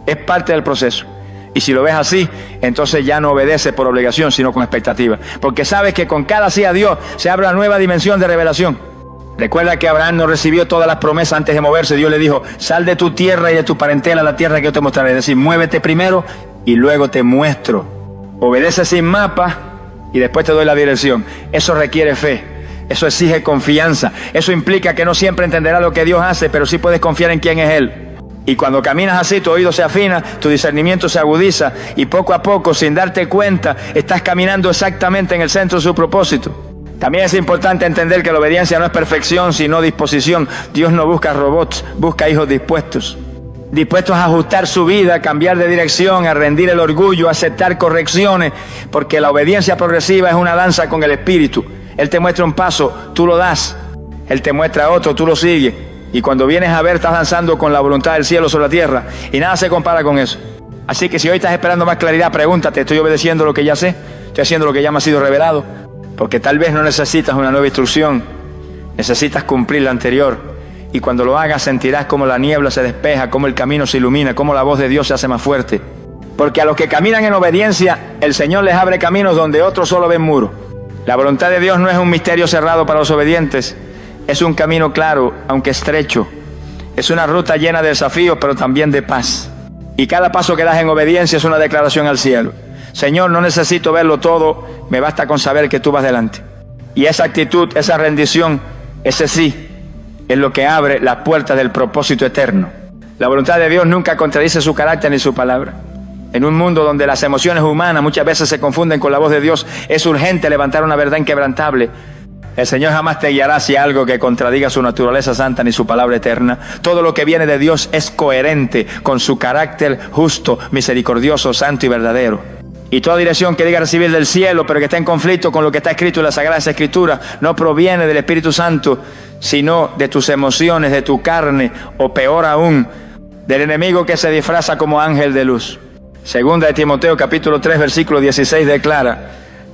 [SPEAKER 1] es parte del proceso. Y si lo ves así, entonces ya no obedeces por obligación, sino con expectativa. Porque sabes que con cada sí a Dios se abre una nueva dimensión de revelación. Recuerda que Abraham no recibió todas las promesas antes de moverse. Dios le dijo: sal de tu tierra y de tu parentela a la tierra que yo te mostraré. Es decir, muévete primero y luego te muestro. Obedece sin mapa y después te doy la dirección. Eso requiere fe, eso exige confianza, eso implica que no siempre entenderás lo que Dios hace, pero sí puedes confiar en quién es Él. Y cuando caminas así, tu oído se afina, tu discernimiento se agudiza, y poco a poco, sin darte cuenta, estás caminando exactamente en el centro de su propósito. También es importante entender que la obediencia no es perfección, sino disposición. Dios no busca robots, busca hijos dispuestos. Dispuestos a ajustar su vida, a cambiar de dirección, a rendir el orgullo, a aceptar correcciones, porque la obediencia progresiva es una danza con el Espíritu. Él te muestra un paso, tú lo das. Él te muestra otro, tú lo sigues. Y cuando vienes a ver, estás danzando con la voluntad del cielo sobre la tierra. Y nada se compara con eso. Así que si hoy estás esperando más claridad, pregúntate, ¿estoy obedeciendo lo que ya sé? ¿Estoy haciendo lo que ya me ha sido revelado? Porque tal vez no necesitas una nueva instrucción, necesitas cumplir la anterior. Y cuando lo hagas sentirás como la niebla se despeja, como el camino se ilumina, como la voz de Dios se hace más fuerte. Porque a los que caminan en obediencia, el Señor les abre caminos donde otros solo ven muros. La voluntad de Dios no es un misterio cerrado para los obedientes, es un camino claro, aunque estrecho. Es una ruta llena de desafíos, pero también de paz. Y cada paso que das en obediencia es una declaración al cielo. Señor, no necesito verlo todo, me basta con saber que tú vas delante. Y esa actitud, esa rendición, ese sí, es lo que abre las puertas del propósito eterno. La voluntad de Dios nunca contradice su carácter ni su palabra. En un mundo donde las emociones humanas muchas veces se confunden con la voz de Dios, es urgente levantar una verdad inquebrantable. El Señor jamás te guiará hacia algo que contradiga su naturaleza santa ni su palabra eterna. Todo lo que viene de Dios es coherente con su carácter justo, misericordioso, santo y verdadero. Y toda dirección que diga recibir del cielo, pero que está en conflicto con lo que está escrito en las Sagradas Escrituras, no proviene del Espíritu Santo, sino de tus emociones, de tu carne, o peor aún, del enemigo que se disfraza como ángel de luz. Segunda de Timoteo capítulo 3 versículo 16 declara: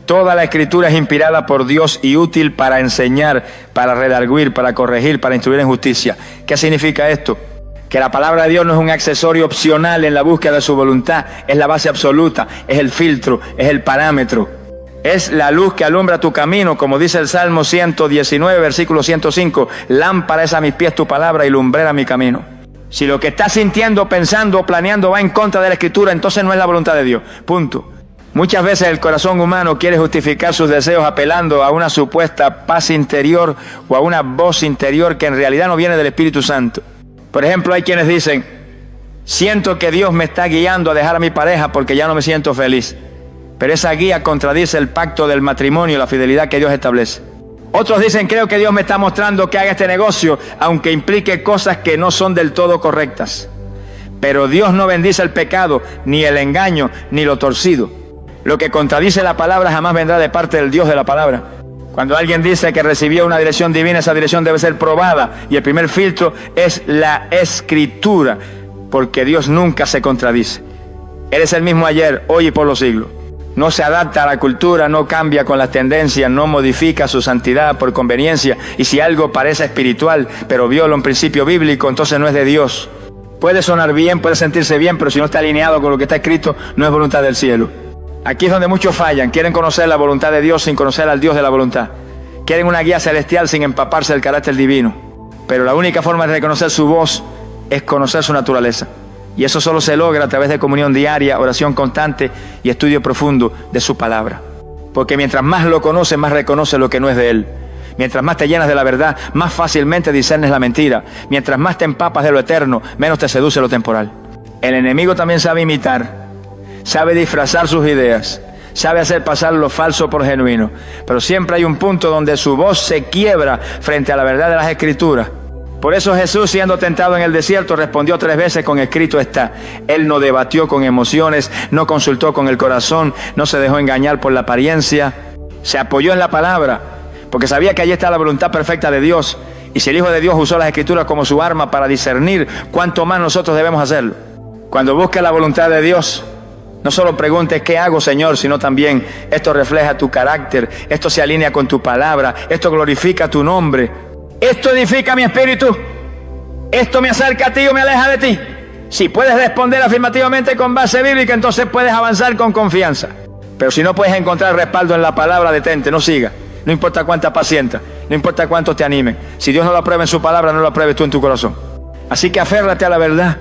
[SPEAKER 1] toda la Escritura es inspirada por Dios y útil para enseñar, para redarguir, para corregir, para instruir en justicia. ¿Qué significa esto? Que la palabra de Dios no es un accesorio opcional en la búsqueda de su voluntad, es la base absoluta, es el filtro, es el parámetro. Es la luz que alumbra tu camino, como dice el Salmo 119, versículo 105, lámpara es a mis pies tu palabra y lumbrera mi camino. Si lo que estás sintiendo, pensando o planeando va en contra de la Escritura, entonces no es la voluntad de Dios, punto. Muchas veces el corazón humano quiere justificar sus deseos apelando a una supuesta paz interior o a una voz interior que en realidad no viene del Espíritu Santo. Por ejemplo, hay quienes dicen: siento que Dios me está guiando a dejar a mi pareja porque ya no me siento feliz. Pero esa guía contradice el pacto del matrimonio y la fidelidad que Dios establece. Otros dicen: creo que Dios me está mostrando que haga este negocio, aunque implique cosas que no son del todo correctas. Pero Dios no bendice el pecado, ni el engaño, ni lo torcido. Lo que contradice la palabra jamás vendrá de parte del Dios de la palabra. Cuando alguien dice que recibió una dirección divina, esa dirección debe ser probada. Y el primer filtro es la Escritura, porque Dios nunca se contradice. Él es el mismo ayer, hoy y por los siglos. No se adapta a la cultura, no cambia con las tendencias, no modifica su santidad por conveniencia. Y si algo parece espiritual, pero viola un principio bíblico, entonces no es de Dios. Puede sonar bien, puede sentirse bien, pero si no está alineado con lo que está escrito, no es voluntad del cielo. Aquí es donde muchos fallan, quieren conocer la voluntad de Dios sin conocer al Dios de la voluntad. Quieren una guía celestial sin empaparse del carácter divino. Pero la única forma de reconocer su voz es conocer su naturaleza. Y eso solo se logra a través de comunión diaria, oración constante y estudio profundo de su palabra. Porque mientras más lo conoces, más reconoces lo que no es de Él. Mientras más te llenas de la verdad, más fácilmente discernes la mentira. Mientras más te empapas de lo eterno, menos te seduce lo temporal. El enemigo también sabe imitar. Sabe disfrazar sus ideas, sabe hacer pasar lo falso por genuino, pero siempre hay un punto donde su voz se quiebra frente a la verdad de las Escrituras. Por eso Jesús, siendo tentado en el desierto, respondió 3 veces con escrito está. Él no debatió con emociones, no consultó con el corazón, no se dejó engañar por la apariencia, se apoyó en la palabra, porque sabía que allí está la voluntad perfecta de Dios. Y si el Hijo de Dios usó las Escrituras como su arma para discernir, ¿cuánto más nosotros debemos hacerlo? Cuando busques la voluntad de Dios, no solo preguntes ¿qué hago, Señor?, sino también esto refleja tu carácter, esto se alinea con tu palabra, esto glorifica tu nombre, esto edifica mi espíritu, esto me acerca a ti o me aleja de ti. Si puedes responder afirmativamente con base bíblica, entonces puedes avanzar con confianza. Pero si no puedes encontrar respaldo en la palabra, detente, no siga. No importa cuánta pacienta, no importa cuántos te animen. Si Dios no lo aprueba en su palabra, no lo apruebes tú en tu corazón. Así que aférrate a la verdad.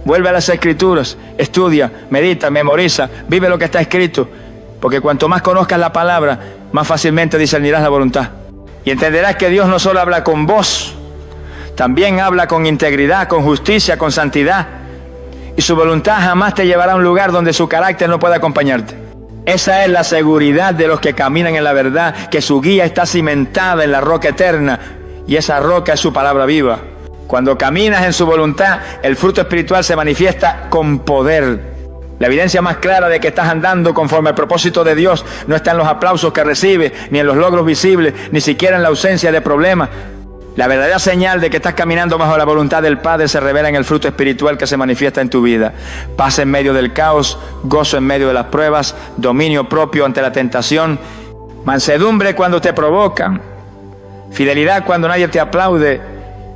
[SPEAKER 1] Vuelve a las Escrituras, estudia, medita, memoriza, vive lo que está escrito Porque cuanto más conozcas la palabra, más fácilmente discernirás la voluntad. Y entenderás que Dios no solo habla con voz, también habla con integridad, con justicia, con santidad. Y su voluntad jamás te llevará a un lugar donde su carácter no pueda acompañarte. Esa es la seguridad de los que caminan en la verdad, que su guía está cimentada en la roca eterna, y esa roca es su palabra viva. Cuando caminas en su voluntad, el fruto espiritual se manifiesta con poder. La evidencia más clara de que estás andando conforme al propósito de Dios no está en los aplausos que recibes, ni en los logros visibles, ni siquiera en la ausencia de problemas. La verdadera señal de que estás caminando bajo la voluntad del Padre se revela en el fruto espiritual que se manifiesta en tu vida. Paz en medio del caos, gozo en medio de las pruebas, dominio propio ante la tentación, mansedumbre cuando te provocan, fidelidad cuando nadie te aplaude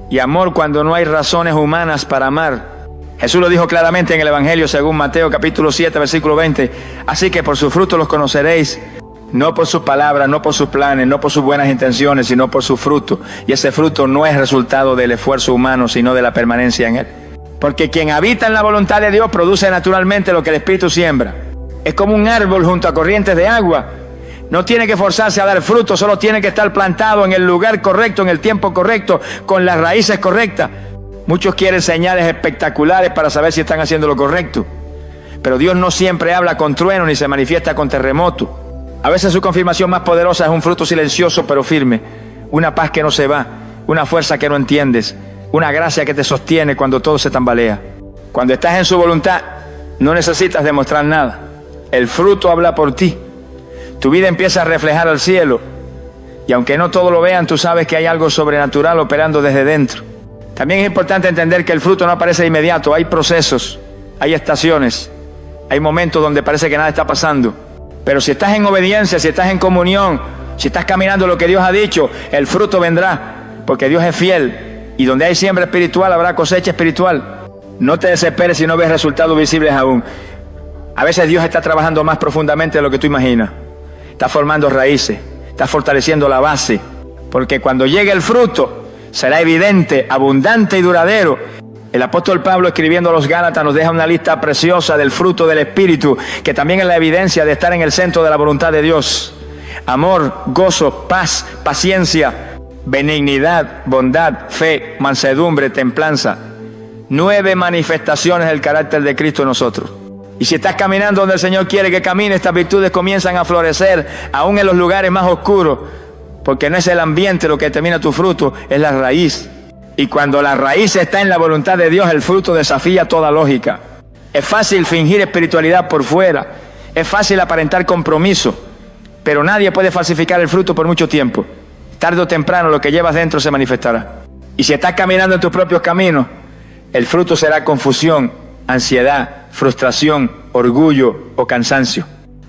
[SPEAKER 1] y amor cuando no hay razones humanas para amar. Jesús lo dijo claramente en el Evangelio según Mateo capítulo 7 versículo 20. Así que por sus frutos los conoceréis, no por sus palabras, no por sus planes, no por sus buenas intenciones, sino por su fruto. Y ese fruto no es resultado del esfuerzo humano, sino de la permanencia en él. Porque quien habita en la voluntad de Dios produce naturalmente lo que el Espíritu siembra. Es como un árbol junto a corrientes de agua. No tiene que forzarse a dar fruto, solo tiene que estar plantado en el lugar correcto, en el tiempo correcto, con las raíces correctas. Muchos quieren señales espectaculares para saber si están haciendo lo correcto. Pero Dios no siempre habla con trueno ni se manifiesta con terremoto. A veces su confirmación más poderosa es un fruto silencioso pero firme. Una paz que no se va, una fuerza que no entiendes, una gracia que te sostiene cuando todo se tambalea. Cuando estás en su voluntad, no necesitas demostrar nada. El fruto habla por ti. Tu vida empieza a reflejar al cielo. Y aunque no todos lo vean, tú sabes que hay algo sobrenatural operando desde dentro. También es importante entender que el fruto no aparece de inmediato. Hay procesos, hay estaciones, hay momentos donde parece que nada está pasando. Pero si estás en obediencia, si estás en comunión, si estás caminando lo que Dios ha dicho, el fruto vendrá, porque Dios es fiel. Y donde hay siembra espiritual, habrá cosecha espiritual. No te desesperes si no ves resultados visibles aún. A veces Dios está trabajando más profundamente de lo que tú imaginas. Está formando raíces, está fortaleciendo la base, porque cuando llegue el fruto, será evidente, abundante y duradero. El apóstol Pablo, escribiendo a los Gálatas, nos deja una lista preciosa del fruto del Espíritu, que también es la evidencia de estar en el centro de la voluntad de Dios. Amor, gozo, paz, paciencia, benignidad, bondad, fe, mansedumbre, templanza. 9 manifestaciones del carácter de Cristo en nosotros. Y si estás caminando donde el Señor quiere que camine, estas virtudes comienzan a florecer, aún en los lugares más oscuros. Porque no es el ambiente lo que determina tu fruto, es la raíz. Y cuando la raíz está en la voluntad de Dios, el fruto desafía toda lógica. Es fácil fingir espiritualidad por fuera. Es fácil aparentar compromiso. Pero nadie puede falsificar el fruto por mucho tiempo. Tarde o temprano lo que llevas dentro se manifestará. Y si estás caminando en tus propios caminos, el fruto será confusión, ansiedad, frustración, orgullo o cansancio.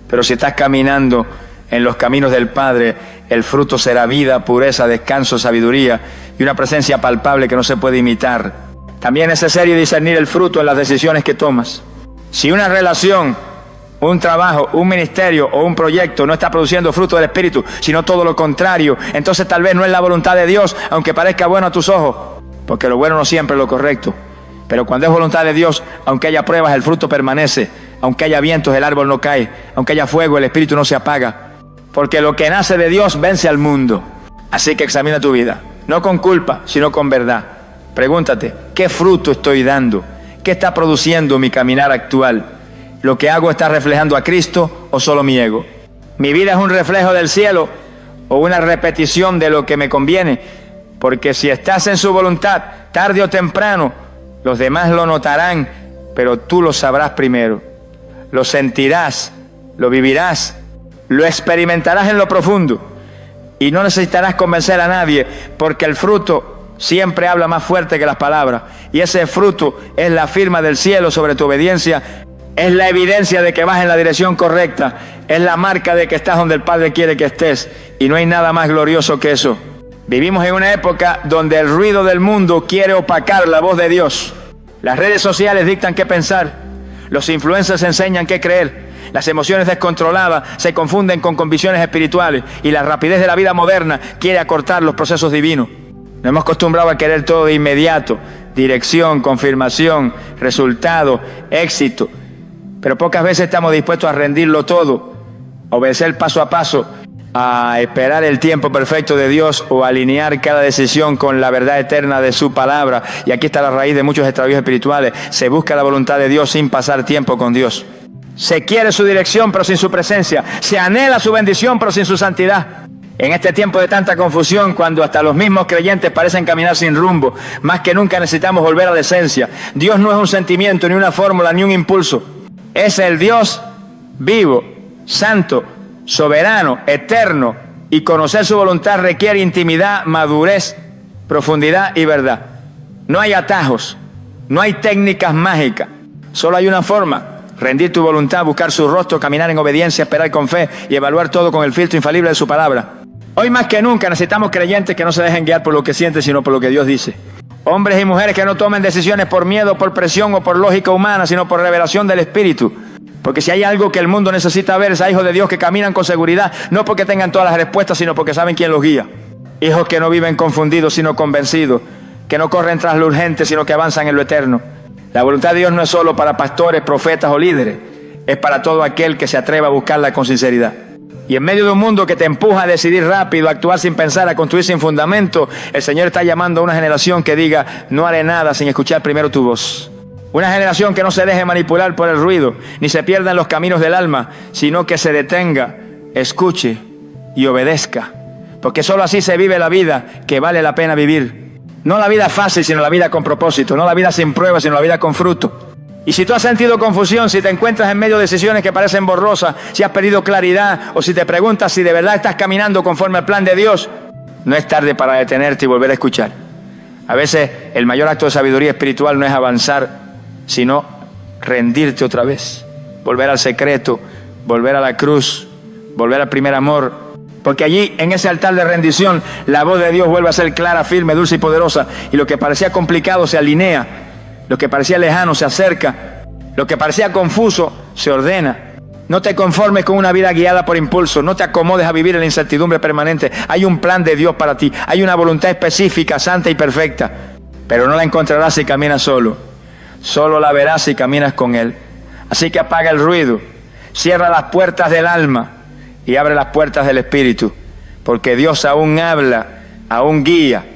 [SPEAKER 1] Pero si estás caminando en los caminos del Padre, el fruto será vida, pureza, descanso, sabiduría y una presencia palpable que no se puede imitar. También es necesario discernir el fruto en las decisiones que tomas. Si una relación, un trabajo, un ministerio o un proyecto no está produciendo fruto del Espíritu, sino todo lo contrario, entonces tal vez no es la voluntad de Dios, aunque parezca bueno a tus ojos, porque lo bueno no siempre es lo correcto. Pero cuando es voluntad de Dios, aunque haya pruebas, el fruto permanece. Aunque haya vientos, el árbol no cae. Aunque haya fuego, el espíritu no se apaga. Porque lo que nace de Dios vence al mundo. Así que examina tu vida, no con culpa, sino con verdad. Pregúntate, ¿qué fruto estoy dando? ¿Qué está produciendo mi caminar actual? ¿Lo que hago está reflejando a Cristo o solo mi ego? ¿Mi vida es un reflejo del cielo o una repetición de lo que me conviene? Porque si estás en su voluntad, tarde o temprano, los demás lo notarán, pero tú lo sabrás primero. Lo sentirás, lo vivirás, lo experimentarás en lo profundo y no necesitarás convencer a nadie, porque el fruto siempre habla más fuerte que las palabras, y ese fruto es la firma del cielo sobre tu obediencia, es la evidencia de que vas en la dirección correcta, es la marca de que estás donde el Padre quiere que estés, y no hay nada más glorioso que eso. Vivimos en una época donde el ruido del mundo quiere opacar la voz de Dios. Las redes sociales dictan qué pensar, los influencers enseñan qué creer, las emociones descontroladas se confunden con convicciones espirituales y la rapidez de la vida moderna quiere acortar los procesos divinos. Nos hemos acostumbrado a querer todo de inmediato, dirección, confirmación, resultado, éxito, pero pocas veces estamos dispuestos a rendirlo todo obedecer paso a paso, a esperar el tiempo perfecto de Dios o alinear cada decisión con la verdad eterna de su palabra. Y aquí está la raíz de muchos extravíos espirituales. Se busca la voluntad de Dios sin pasar tiempo con Dios. Se quiere su dirección pero sin su presencia. Se anhela su bendición pero sin su santidad. En este tiempo de tanta confusión, cuando hasta los mismos creyentes parecen caminar sin rumbo, más que nunca necesitamos volver a la esencia. Dios no es un sentimiento, ni una fórmula, ni un impulso. Es el Dios vivo, santo, soberano, eterno, y conocer su voluntad requiere intimidad, madurez, profundidad y verdad. No hay atajos, no hay técnicas mágicas, solo hay una forma: rendir tu voluntad, buscar su rostro, caminar en obediencia, esperar con fe y evaluar todo con el filtro infalible de su palabra. Hoy más que nunca necesitamos creyentes que no se dejen guiar por lo que sienten, sino por lo que Dios dice. Hombres y mujeres que no tomen decisiones por miedo, por presión o por lógica humana, sino por revelación del Espíritu. Porque si hay algo que el mundo necesita ver, es a hijos de Dios que caminan con seguridad, no porque tengan todas las respuestas, sino porque saben quién los guía. Hijos que no viven confundidos, sino convencidos, que no corren tras lo urgente, sino que avanzan en lo eterno. La voluntad de Dios no es solo para pastores, profetas o líderes, es para todo aquel que se atreva a buscarla con sinceridad. Y en medio de un mundo que te empuja a decidir rápido, a actuar sin pensar, a construir sin fundamento, el Señor está llamando a una generación que diga: no haré nada sin escuchar primero tu voz. Una generación que no se deje manipular por el ruido, ni se pierda en los caminos del alma, sino que se detenga, escuche y obedezca. Porque solo así se vive la vida que vale la pena vivir. No la vida fácil, sino la vida con propósito. No la vida sin pruebas, sino la vida con fruto. Y si tú has sentido confusión, si te encuentras en medio de decisiones que parecen borrosas, si has perdido claridad, o si te preguntas si de verdad estás caminando conforme al plan de Dios, no es tarde para detenerte y volver a escuchar. A veces el mayor acto de sabiduría espiritual no es avanzar, sino rendirte otra vez, volver al secreto, volver a la cruz, volver al primer amor. Porque allí, en ese altar de rendición, la voz de Dios vuelve a ser clara, firme, dulce y poderosa, y lo que parecía complicado se alinea. Lo que parecía lejano se acerca, lo que parecía confuso se ordena. No te conformes con una vida guiada por impulso, no te acomodes a vivir en la incertidumbre permanente. Hay un plan de Dios para ti, hay una voluntad específica, santa y perfecta, pero no la encontrarás si caminas solo. Solo la verás si caminas con Él. Así que apaga el ruido, cierra las puertas del alma y abre las puertas del Espíritu, porque Dios aún habla, aún guía,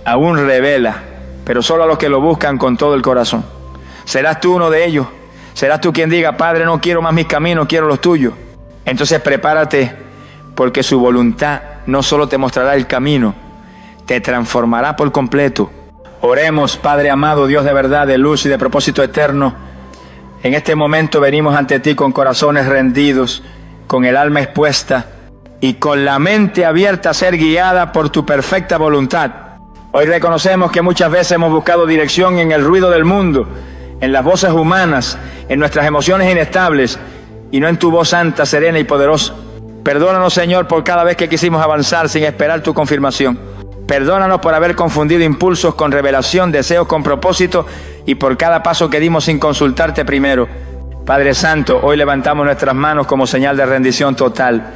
[SPEAKER 1] aún revela, pero solo a los que lo buscan con todo el corazón. ¿Serás tú uno de ellos? ¿Serás tú quien diga: Padre, no quiero más mis caminos, quiero los tuyos? Entonces prepárate, porque su voluntad no solo te mostrará el camino, te transformará por completo. Oremos. Padre amado, Dios de verdad, de luz y de propósito eterno, en este momento venimos ante ti con corazones rendidos, con el alma expuesta y con la mente abierta a ser guiada por tu perfecta voluntad. Hoy reconocemos que muchas veces hemos buscado dirección en el ruido del mundo, en las voces humanas, en nuestras emociones inestables, y no en tu voz santa, serena y poderosa. Perdónanos, Señor, por cada vez que quisimos avanzar sin esperar tu confirmación. Perdónanos por haber confundido impulsos con revelación, deseos con propósito, y por cada paso que dimos sin consultarte primero. Padre Santo, hoy levantamos nuestras manos como señal de rendición total.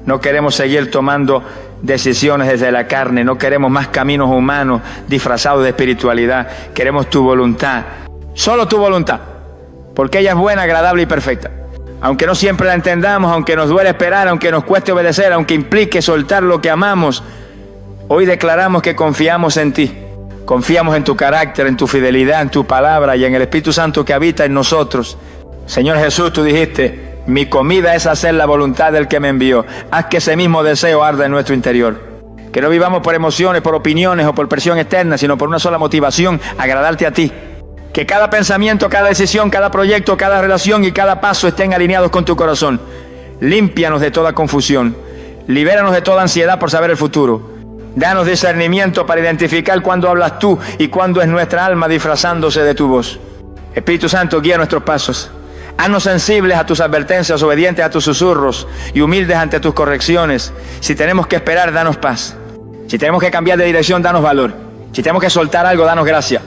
[SPEAKER 1] No queremos seguir tomando decisiones desde la carne, no queremos más caminos humanos disfrazados de espiritualidad. Queremos tu voluntad, solo tu voluntad, porque ella es buena, agradable y perfecta. Aunque no siempre la entendamos, aunque nos duele esperar, aunque nos cueste obedecer, aunque implique soltar lo que amamos, hoy declaramos que confiamos en ti. Confiamos en tu carácter, en tu fidelidad, en tu palabra y en el Espíritu Santo que habita en nosotros. Señor Jesús, tú dijiste: mi comida es hacer la voluntad del que me envió. Haz que ese mismo deseo arda en nuestro interior. Que no vivamos por emociones, por opiniones o por presión externa, sino por una sola motivación: agradarte a ti. Que cada pensamiento, cada decisión, cada proyecto, cada relación y cada paso estén alineados con tu corazón. Límpianos de toda confusión. Libéranos de toda ansiedad por saber el futuro. Danos discernimiento para identificar cuándo hablas tú y cuándo es nuestra alma disfrazándose de tu voz. Espíritu Santo, guía nuestros pasos. Haznos sensibles a tus advertencias, obedientes a tus susurros y humildes ante tus correcciones. Si tenemos que esperar, danos paz. Si tenemos que cambiar de dirección, danos valor. Si tenemos que soltar algo, danos gracia.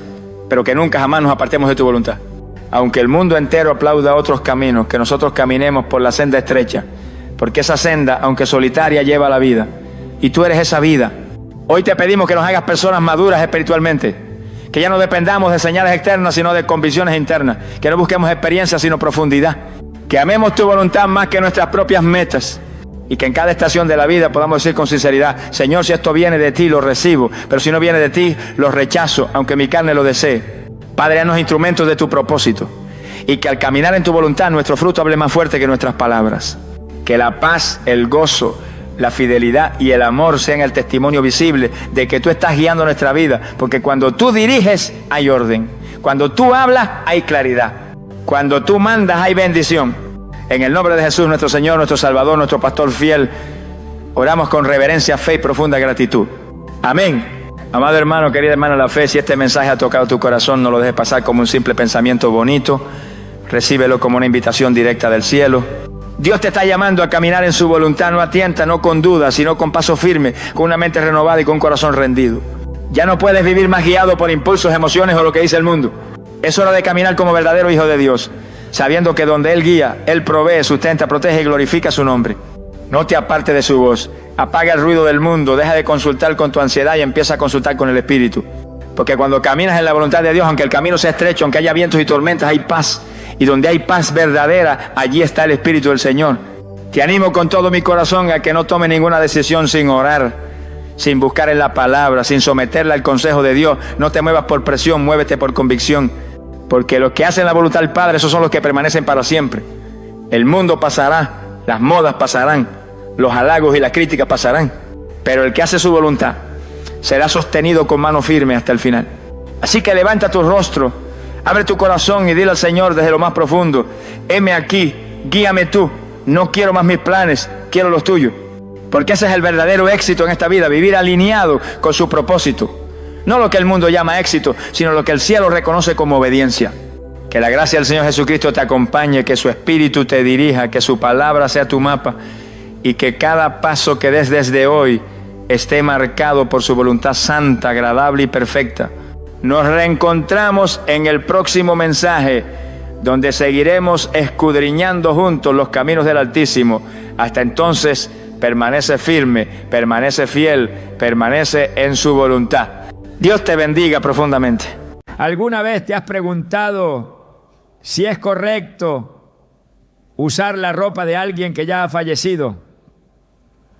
[SPEAKER 1] Pero que nunca jamás nos apartemos de tu voluntad. Aunque el mundo entero aplauda otros caminos, que nosotros caminemos por la senda estrecha. Porque esa senda, aunque solitaria, lleva a la vida. Y tú eres esa vida. Hoy te pedimos que nos hagas personas maduras espiritualmente. Que ya no dependamos de señales externas, sino de convicciones internas. Que no busquemos experiencia, sino profundidad. Que amemos tu voluntad más que nuestras propias metas. Y que en cada estación de la vida podamos decir con sinceridad: Señor, si esto viene de ti, lo recibo, pero si no viene de ti, lo rechazo, aunque mi carne lo desee. Padre, haznos instrumentos de tu propósito, y que al caminar en tu voluntad nuestro fruto hable más fuerte que nuestras palabras. Que la paz, el gozo, la fidelidad y el amor sean el testimonio visible de que tú estás guiando nuestra vida, porque cuando tú diriges hay orden, cuando tú hablas hay claridad, cuando tú mandas hay bendición. En el nombre de Jesús, nuestro Señor, nuestro Salvador, nuestro pastor fiel, oramos con reverencia, fe y profunda gratitud. Amén. Amado hermano, querida hermana, la fe, si este mensaje ha tocado tu corazón, no lo dejes pasar como un simple pensamiento bonito, recíbelo como una invitación directa del cielo. Dios te está llamando a caminar en su voluntad, no a tientas, no con dudas, sino con paso firme, con una mente renovada y con un corazón rendido. Ya no puedes vivir más guiado por impulsos, emociones o lo que dice el mundo. Es hora de caminar como verdadero hijo de Dios, sabiendo que donde Él guía, Él provee, sustenta, protege y glorifica su nombre. No te apartes de su voz, apaga el ruido del mundo, deja de consultar con tu ansiedad y empieza a consultar con el Espíritu. Porque cuando caminas en la voluntad de Dios, aunque el camino sea estrecho, aunque haya vientos y tormentas, hay paz. Y donde hay paz verdadera, allí está el Espíritu del Señor. Te animo con todo mi corazón a que no tomes ninguna decisión sin orar, sin buscar en la palabra, sin someterla al consejo de Dios. No te muevas por presión, muévete por convicción. Porque los que hacen la voluntad del Padre, esos son los que permanecen para siempre. El mundo pasará, las modas pasarán, los halagos y las críticas pasarán. Pero el que hace su voluntad será sostenido con mano firme hasta el final. Así que levanta tu rostro, abre tu corazón y dile al Señor desde lo más profundo: heme aquí, guíame tú, no quiero más mis planes, quiero los tuyos. Porque ese es el verdadero éxito en esta vida, vivir alineado con su propósito. No lo que el mundo llama éxito, sino lo que el cielo reconoce como obediencia. Que la gracia del Señor Jesucristo te acompañe, que su Espíritu te dirija, que su palabra sea tu mapa, y que cada paso que des desde hoy esté marcado por su voluntad santa, agradable y perfecta. Nos reencontramos en el próximo mensaje, donde seguiremos escudriñando juntos los caminos del Altísimo. Hasta entonces, permanece firme, permanece fiel, permanece en su voluntad. Dios te bendiga profundamente.
[SPEAKER 2] ¿Alguna vez te has preguntado si es correcto usar la ropa de alguien que ya ha fallecido?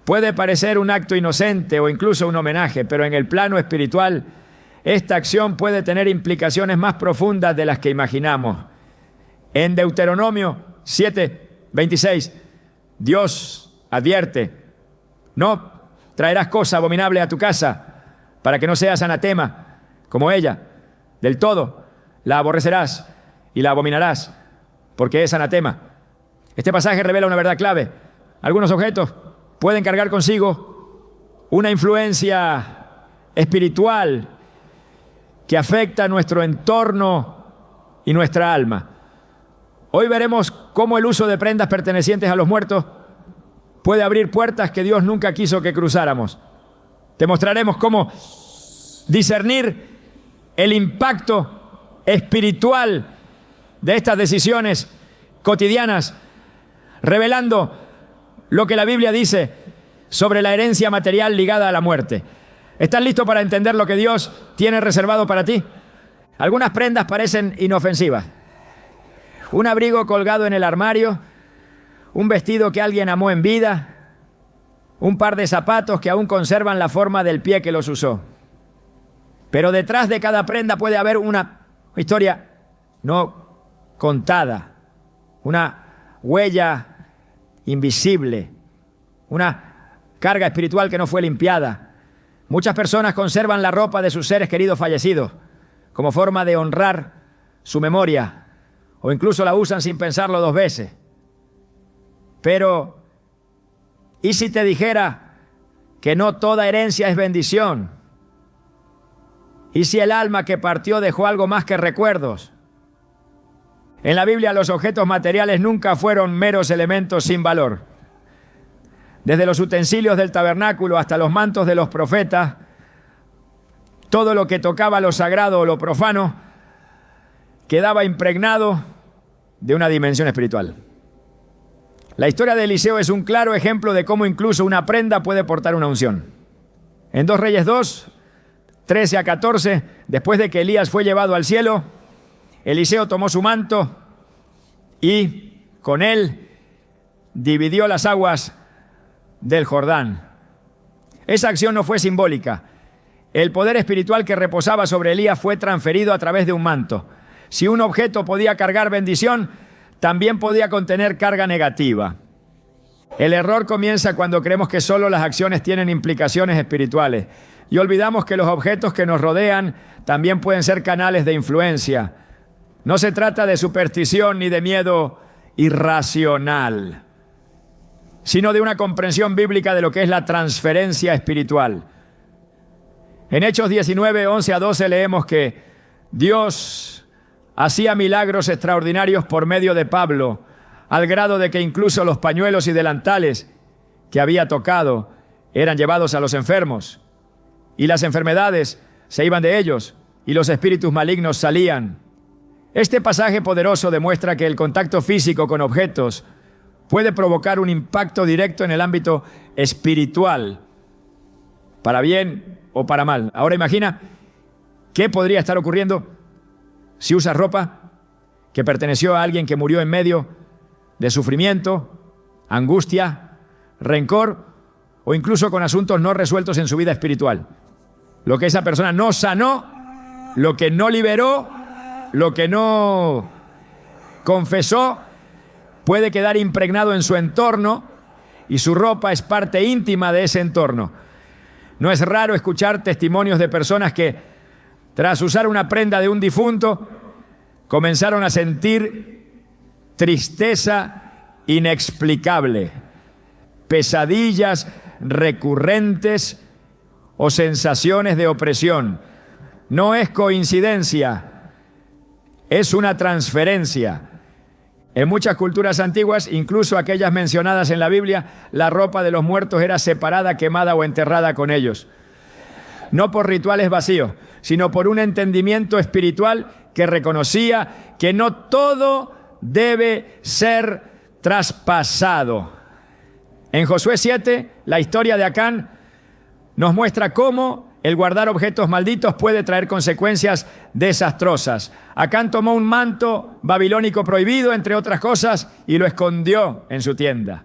[SPEAKER 2] Puede parecer un acto inocente o incluso un homenaje, pero en el plano espiritual, esta acción puede tener implicaciones más profundas de las que imaginamos. En Deuteronomio 7:26, Dios advierte: no traerás cosa abominable a tu casa, para que no seas anatema como ella. Del todo la aborrecerás y la abominarás, porque es anatema. Este pasaje revela una verdad clave. Algunos objetos pueden cargar consigo una influencia espiritual que afecta nuestro entorno y nuestra alma. Hoy veremos cómo el uso de prendas pertenecientes a los muertos puede abrir puertas que Dios nunca quiso que cruzáramos. Te mostraremos cómo discernir el impacto espiritual de estas decisiones cotidianas, revelando lo que la Biblia dice sobre la herencia material ligada a la muerte. ¿Estás listo para entender lo que Dios tiene reservado para ti? Algunas prendas parecen inofensivas. Un abrigo colgado en el armario, un vestido que alguien amó en vida, un par de zapatos que aún conservan la forma del pie que los usó. Pero detrás de cada prenda puede haber una historia no contada, una huella invisible, una carga espiritual que no fue limpiada. Muchas personas conservan la ropa de sus seres queridos fallecidos como forma de honrar su memoria, o incluso la usan sin pensarlo dos veces. Pero, ¿y si te dijera que no toda herencia es bendición? ¿Y si el alma que partió dejó algo más que recuerdos? En la Biblia los objetos materiales nunca fueron meros elementos sin valor. Desde los utensilios del tabernáculo hasta los mantos de los profetas, todo lo que tocaba lo sagrado o lo profano quedaba impregnado de una dimensión espiritual. La historia de Eliseo es un claro ejemplo de cómo incluso una prenda puede portar una unción. En 2 Reyes 2, 13 a 14, después de que Elías fue llevado al cielo, Eliseo tomó su manto y con él dividió las aguas del Jordán. Esa acción no fue simbólica. El poder espiritual que reposaba sobre Elías fue transferido a través de un manto. Si un objeto podía cargar bendición, también podía contener carga negativa. El error comienza cuando creemos que solo las acciones tienen implicaciones espirituales y olvidamos que los objetos que nos rodean también pueden ser canales de influencia. No se trata de superstición ni de miedo irracional, sino de una comprensión bíblica de lo que es la transferencia espiritual. En Hechos 19, 11 a 12 leemos que Dios hacía milagros extraordinarios por medio de Pablo, al grado de que incluso los pañuelos y delantales que había tocado eran llevados a los enfermos, y las enfermedades se iban de ellos, y los espíritus malignos salían. Este pasaje poderoso demuestra que el contacto físico con objetos puede provocar un impacto directo en el ámbito espiritual, para bien o para mal. Ahora imagina qué podría estar ocurriendo si usas ropa que perteneció a alguien que murió en medio de sufrimiento, angustia, rencor o incluso con asuntos no resueltos en su vida espiritual. Lo que esa persona no sanó, lo que no liberó, lo que no confesó, puede quedar impregnado en su entorno y su ropa es parte íntima de ese entorno. No es raro escuchar testimonios de personas que, tras usar una prenda de un difunto, comenzaron a sentir tristeza inexplicable, pesadillas recurrentes o sensaciones de opresión. No es coincidencia, es una transferencia. En muchas culturas antiguas, incluso aquellas mencionadas en la Biblia, la ropa de los muertos era separada, quemada o enterrada con ellos. No por rituales vacíos, sino por un entendimiento espiritual que reconocía que no todo debe ser traspasado. En Josué 7, la historia de Acán nos muestra cómo el guardar objetos malditos puede traer consecuencias desastrosas. Acán tomó un manto babilónico prohibido, entre otras cosas, y lo escondió en su tienda.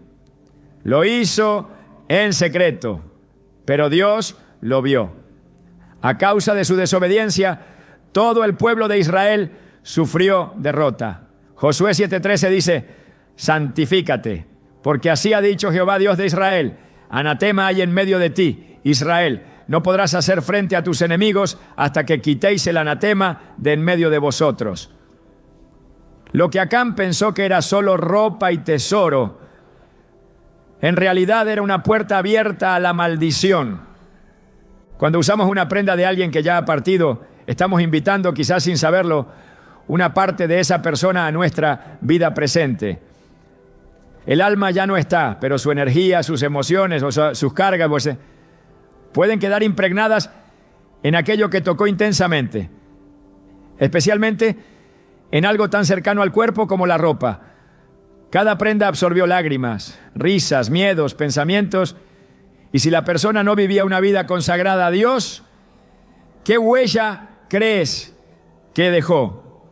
[SPEAKER 2] Lo hizo en secreto, pero Dios lo vio. A causa de su desobediencia, todo el pueblo de Israel sufrió derrota. Josué 7:13 dice: santifícate, porque así ha dicho Jehová Dios de Israel: anatema hay en medio de ti, Israel. No podrás hacer frente a tus enemigos hasta que quitéis el anatema de en medio de vosotros. Lo que Acán pensó que era solo ropa y tesoro, en realidad era una puerta abierta a la maldición. Cuando usamos una prenda de alguien que ya ha partido, estamos invitando, quizás sin saberlo, una parte de esa persona a nuestra vida presente. El alma ya no está, pero su energía, sus emociones, o sea, sus cargas, pues, pueden quedar impregnadas en aquello que tocó intensamente, especialmente en algo tan cercano al cuerpo como la ropa. Cada prenda absorbió lágrimas, risas, miedos, pensamientos, y si la persona no vivía una vida consagrada a Dios, ¿qué huella crees que dejó?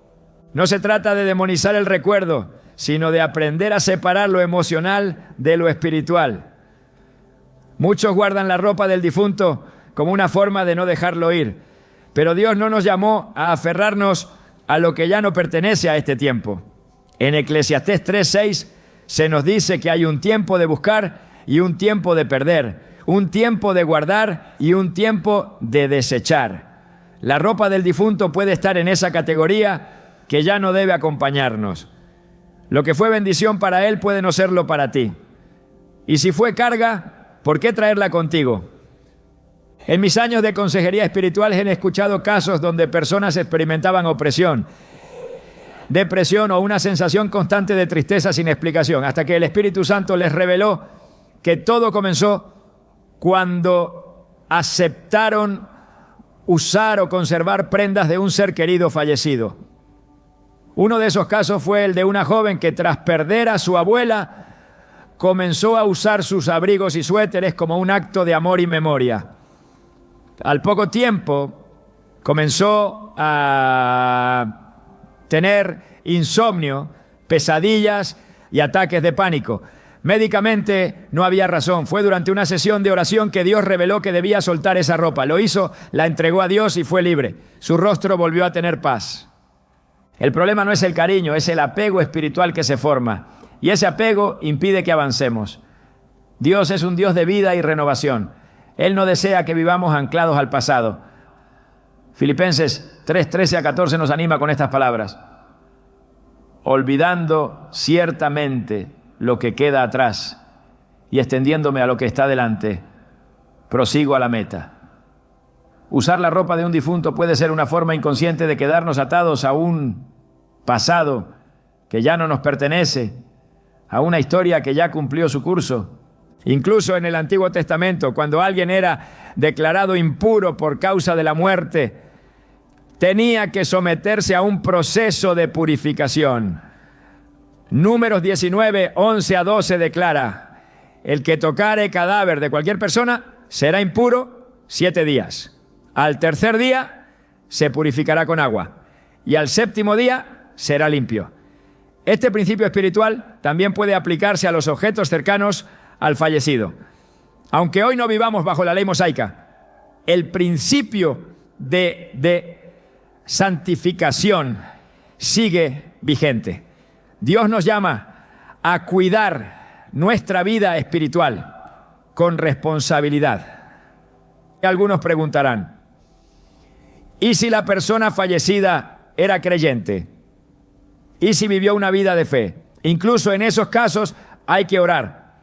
[SPEAKER 2] No se trata de demonizar el recuerdo, sino de aprender a separar lo emocional de lo espiritual. Muchos guardan la ropa del difunto como una forma de no dejarlo ir, pero Dios no nos llamó a aferrarnos a lo que ya no pertenece a este tiempo. En Eclesiastés 3:6 se nos dice que hay un tiempo de buscar y un tiempo de perder, un tiempo de guardar y un tiempo de desechar. La ropa del difunto puede estar en esa categoría que ya no debe acompañarnos. Lo que fue bendición para él puede no serlo para ti. Y si fue carga, ¿por qué traerla contigo? En mis años de consejería espiritual he escuchado casos donde personas experimentaban opresión, depresión o una sensación constante de tristeza sin explicación, hasta que el Espíritu Santo les reveló que todo comenzó cuando aceptaron usar o conservar prendas de un ser querido fallecido. Uno de esos casos fue el de una joven que, tras perder a su abuela, comenzó a usar sus abrigos y suéteres como un acto de amor y memoria. Al poco tiempo comenzó a tener insomnio, pesadillas y ataques de pánico. Médicamente no había razón. Fue durante una sesión de oración que Dios reveló que debía soltar esa ropa. Lo hizo, la entregó a Dios y fue libre. Su rostro volvió a tener paz. El problema no es el cariño, es el apego espiritual que se forma. Y ese apego impide que avancemos. Dios es un Dios de vida y renovación. Él no desea que vivamos anclados al pasado. Filipenses 3:13-14 nos anima con estas palabras. Olvidando ciertamente lo que queda atrás y extendiéndome a lo que está delante, prosigo a la meta. Usar la ropa de un difunto puede ser una forma inconsciente de quedarnos atados a un pasado que ya no nos pertenece, a una historia que ya cumplió su curso. Incluso en el Antiguo Testamento, cuando alguien era declarado impuro por causa de la muerte, tenía que someterse a un proceso de purificación. Números 19, 11 a 12 declara: el que tocare cadáver de cualquier persona será impuro 7 días. Al tercer día se purificará con agua y al séptimo día será limpio. Este principio espiritual también puede aplicarse a los objetos cercanos al fallecido. Aunque hoy no vivamos bajo la ley mosaica, el principio de santificación sigue vigente. Dios nos llama a cuidar nuestra vida espiritual con responsabilidad. Algunos preguntarán: ¿y si la persona fallecida era creyente? ¿Y si vivió una vida de fe? Incluso en esos casos hay que orar,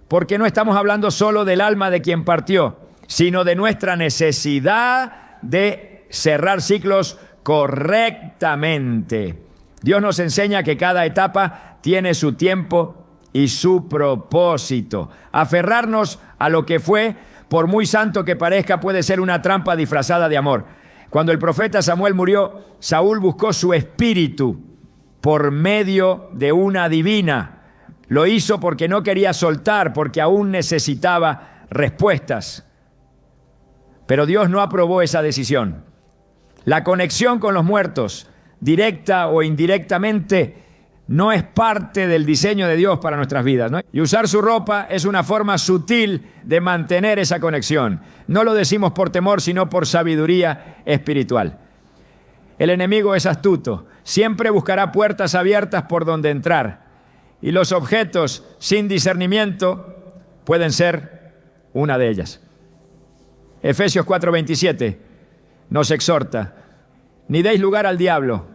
[SPEAKER 2] porque no estamos hablando solo del alma de quien partió, sino de nuestra necesidad de cerrar ciclos correctamente. Dios nos enseña que cada etapa tiene su tiempo y su propósito. Aferrarnos a lo que fue, por muy santo que parezca, puede ser una trampa disfrazada de amor. Cuando el profeta Samuel murió, Saúl buscó su espíritu por medio de una divina. Lo hizo porque no quería soltar, porque aún necesitaba respuestas. Pero Dios no aprobó esa decisión. La conexión con los muertos, directa o indirectamente, no es parte del diseño de Dios para nuestras vidas, ¿no? Y usar su ropa es una forma sutil de mantener esa conexión. No lo decimos por temor, sino por sabiduría espiritual. El enemigo es astuto. Siempre buscará puertas abiertas por donde entrar. Y los objetos sin discernimiento pueden ser una de ellas. Efesios 4:27 nos exhorta: ni deis lugar al diablo.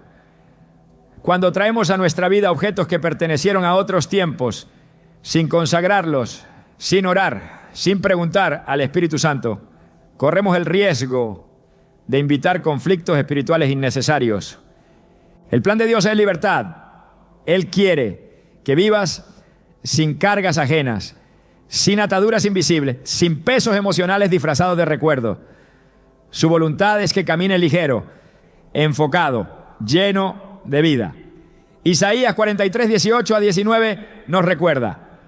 [SPEAKER 2] Cuando traemos a nuestra vida objetos que pertenecieron a otros tiempos, sin consagrarlos, sin orar, sin preguntar al Espíritu Santo, corremos el riesgo de invitar conflictos espirituales innecesarios. El plan de Dios es libertad. Él quiere que vivas sin cargas ajenas, sin ataduras invisibles, sin pesos emocionales disfrazados de recuerdo. Su voluntad es que camine ligero, enfocado, lleno de vida. Isaías 43, 18 a 19 nos recuerda: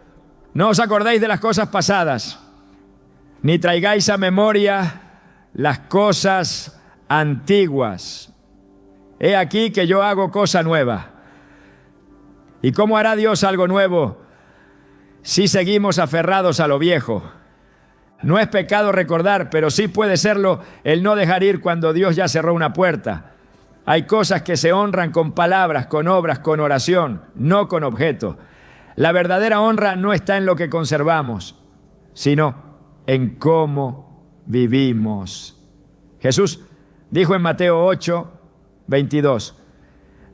[SPEAKER 2] no os acordéis de las cosas pasadas, ni traigáis a memoria las cosas antiguas. He aquí que yo hago cosa nueva. ¿Y cómo hará Dios algo nuevo si seguimos aferrados a lo viejo? No es pecado recordar, pero sí puede serlo el no dejar ir cuando Dios ya cerró una puerta. Hay cosas que se honran con palabras, con obras, con oración, no con objetos. La verdadera honra no está en lo que conservamos, sino en cómo vivimos. Jesús dijo en Mateo 8, 22,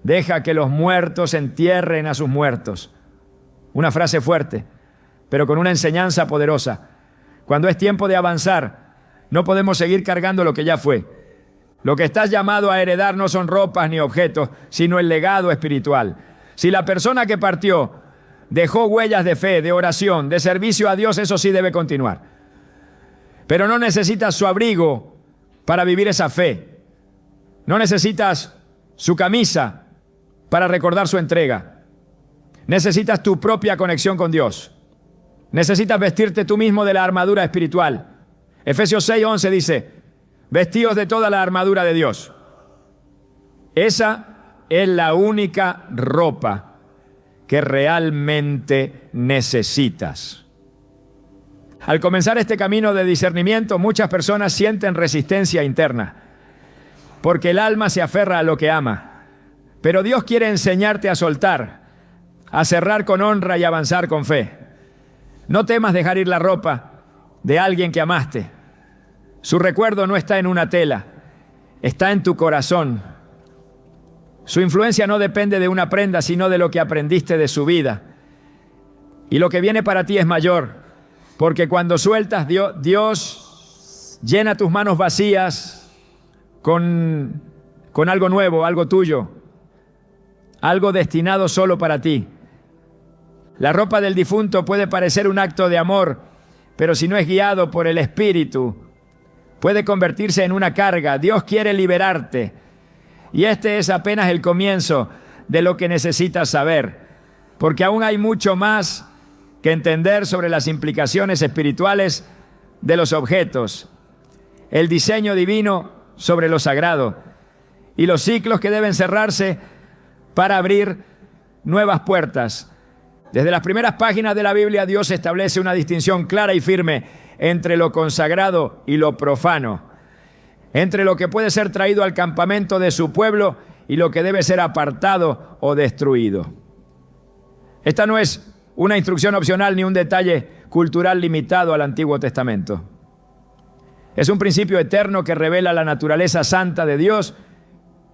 [SPEAKER 2] deja que los muertos entierren a sus muertos. Una frase fuerte, pero con una enseñanza poderosa. Cuando es tiempo de avanzar, no podemos seguir cargando lo que ya fue. Lo que estás llamado a heredar no son ropas ni objetos, sino el legado espiritual. Si la persona que partió dejó huellas de fe, de oración, de servicio a Dios, eso sí debe continuar. Pero no necesitas su abrigo para vivir esa fe. No necesitas su camisa para recordar su entrega. Necesitas tu propia conexión con Dios. Necesitas vestirte tú mismo de la armadura espiritual. Efesios 6:11 dice: vestíos de toda la armadura de Dios. Esa es la única ropa que realmente necesitas. Al comenzar este camino de discernimiento, muchas personas sienten resistencia interna, porque el alma se aferra a lo que ama. Pero Dios quiere enseñarte a soltar, a cerrar con honra y avanzar con fe. No temas dejar ir la ropa de alguien que amaste. Su recuerdo no está en una tela, está en tu corazón. Su influencia no depende de una prenda, sino de lo que aprendiste de su vida. Y lo que viene para ti es mayor, porque cuando sueltas, Dios llena tus manos vacías con algo nuevo, algo tuyo, algo destinado solo para ti. La ropa del difunto puede parecer un acto de amor, pero si no es guiado por el Espíritu, puede convertirse en una carga. Dios quiere liberarte. Y este es apenas el comienzo de lo que necesitas saber, porque aún hay mucho más que entender sobre las implicaciones espirituales de los objetos, el diseño divino sobre lo sagrado y los ciclos que deben cerrarse para abrir nuevas puertas. Desde las primeras páginas de la Biblia, Dios establece una distinción clara y firme entre lo consagrado y lo profano, entre lo que puede ser traído al campamento de su pueblo y lo que debe ser apartado o destruido. Esta no es una instrucción opcional ni un detalle cultural limitado al Antiguo Testamento. Es un principio eterno que revela la naturaleza santa de Dios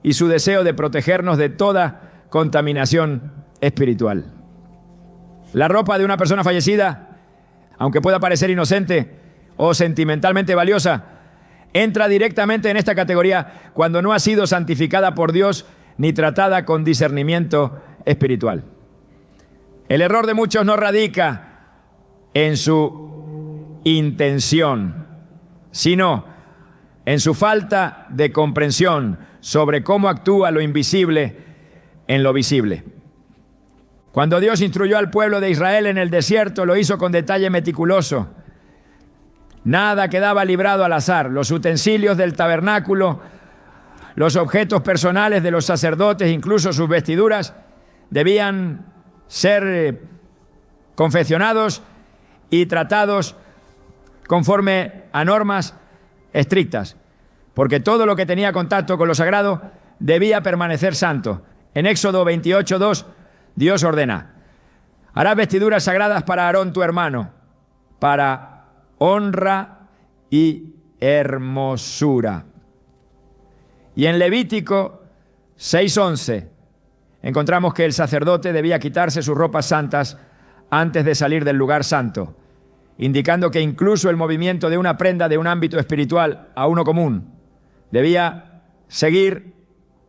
[SPEAKER 2] y su deseo de protegernos de toda contaminación espiritual. La ropa de una persona fallecida, aunque pueda parecer inocente o sentimentalmente valiosa, entra directamente en esta categoría cuando no ha sido santificada por Dios ni tratada con discernimiento espiritual. El error de muchos no radica en su intención, sino en su falta de comprensión sobre cómo actúa lo invisible en lo visible. Cuando Dios instruyó al pueblo de Israel en el desierto, lo hizo con detalle meticuloso. Nada quedaba librado al azar. Los utensilios del tabernáculo, los objetos personales de los sacerdotes, incluso sus vestiduras, debían ser confeccionados y tratados conforme a normas estrictas, porque todo lo que tenía contacto con lo sagrado debía permanecer santo. En Éxodo 28:2, Dios ordena: harás vestiduras sagradas para Aarón tu hermano, para honra y hermosura. Y en Levítico 6:11 encontramos que el sacerdote debía quitarse sus ropas santas antes de salir del lugar santo, indicando que incluso el movimiento de una prenda de un ámbito espiritual a uno común debía seguir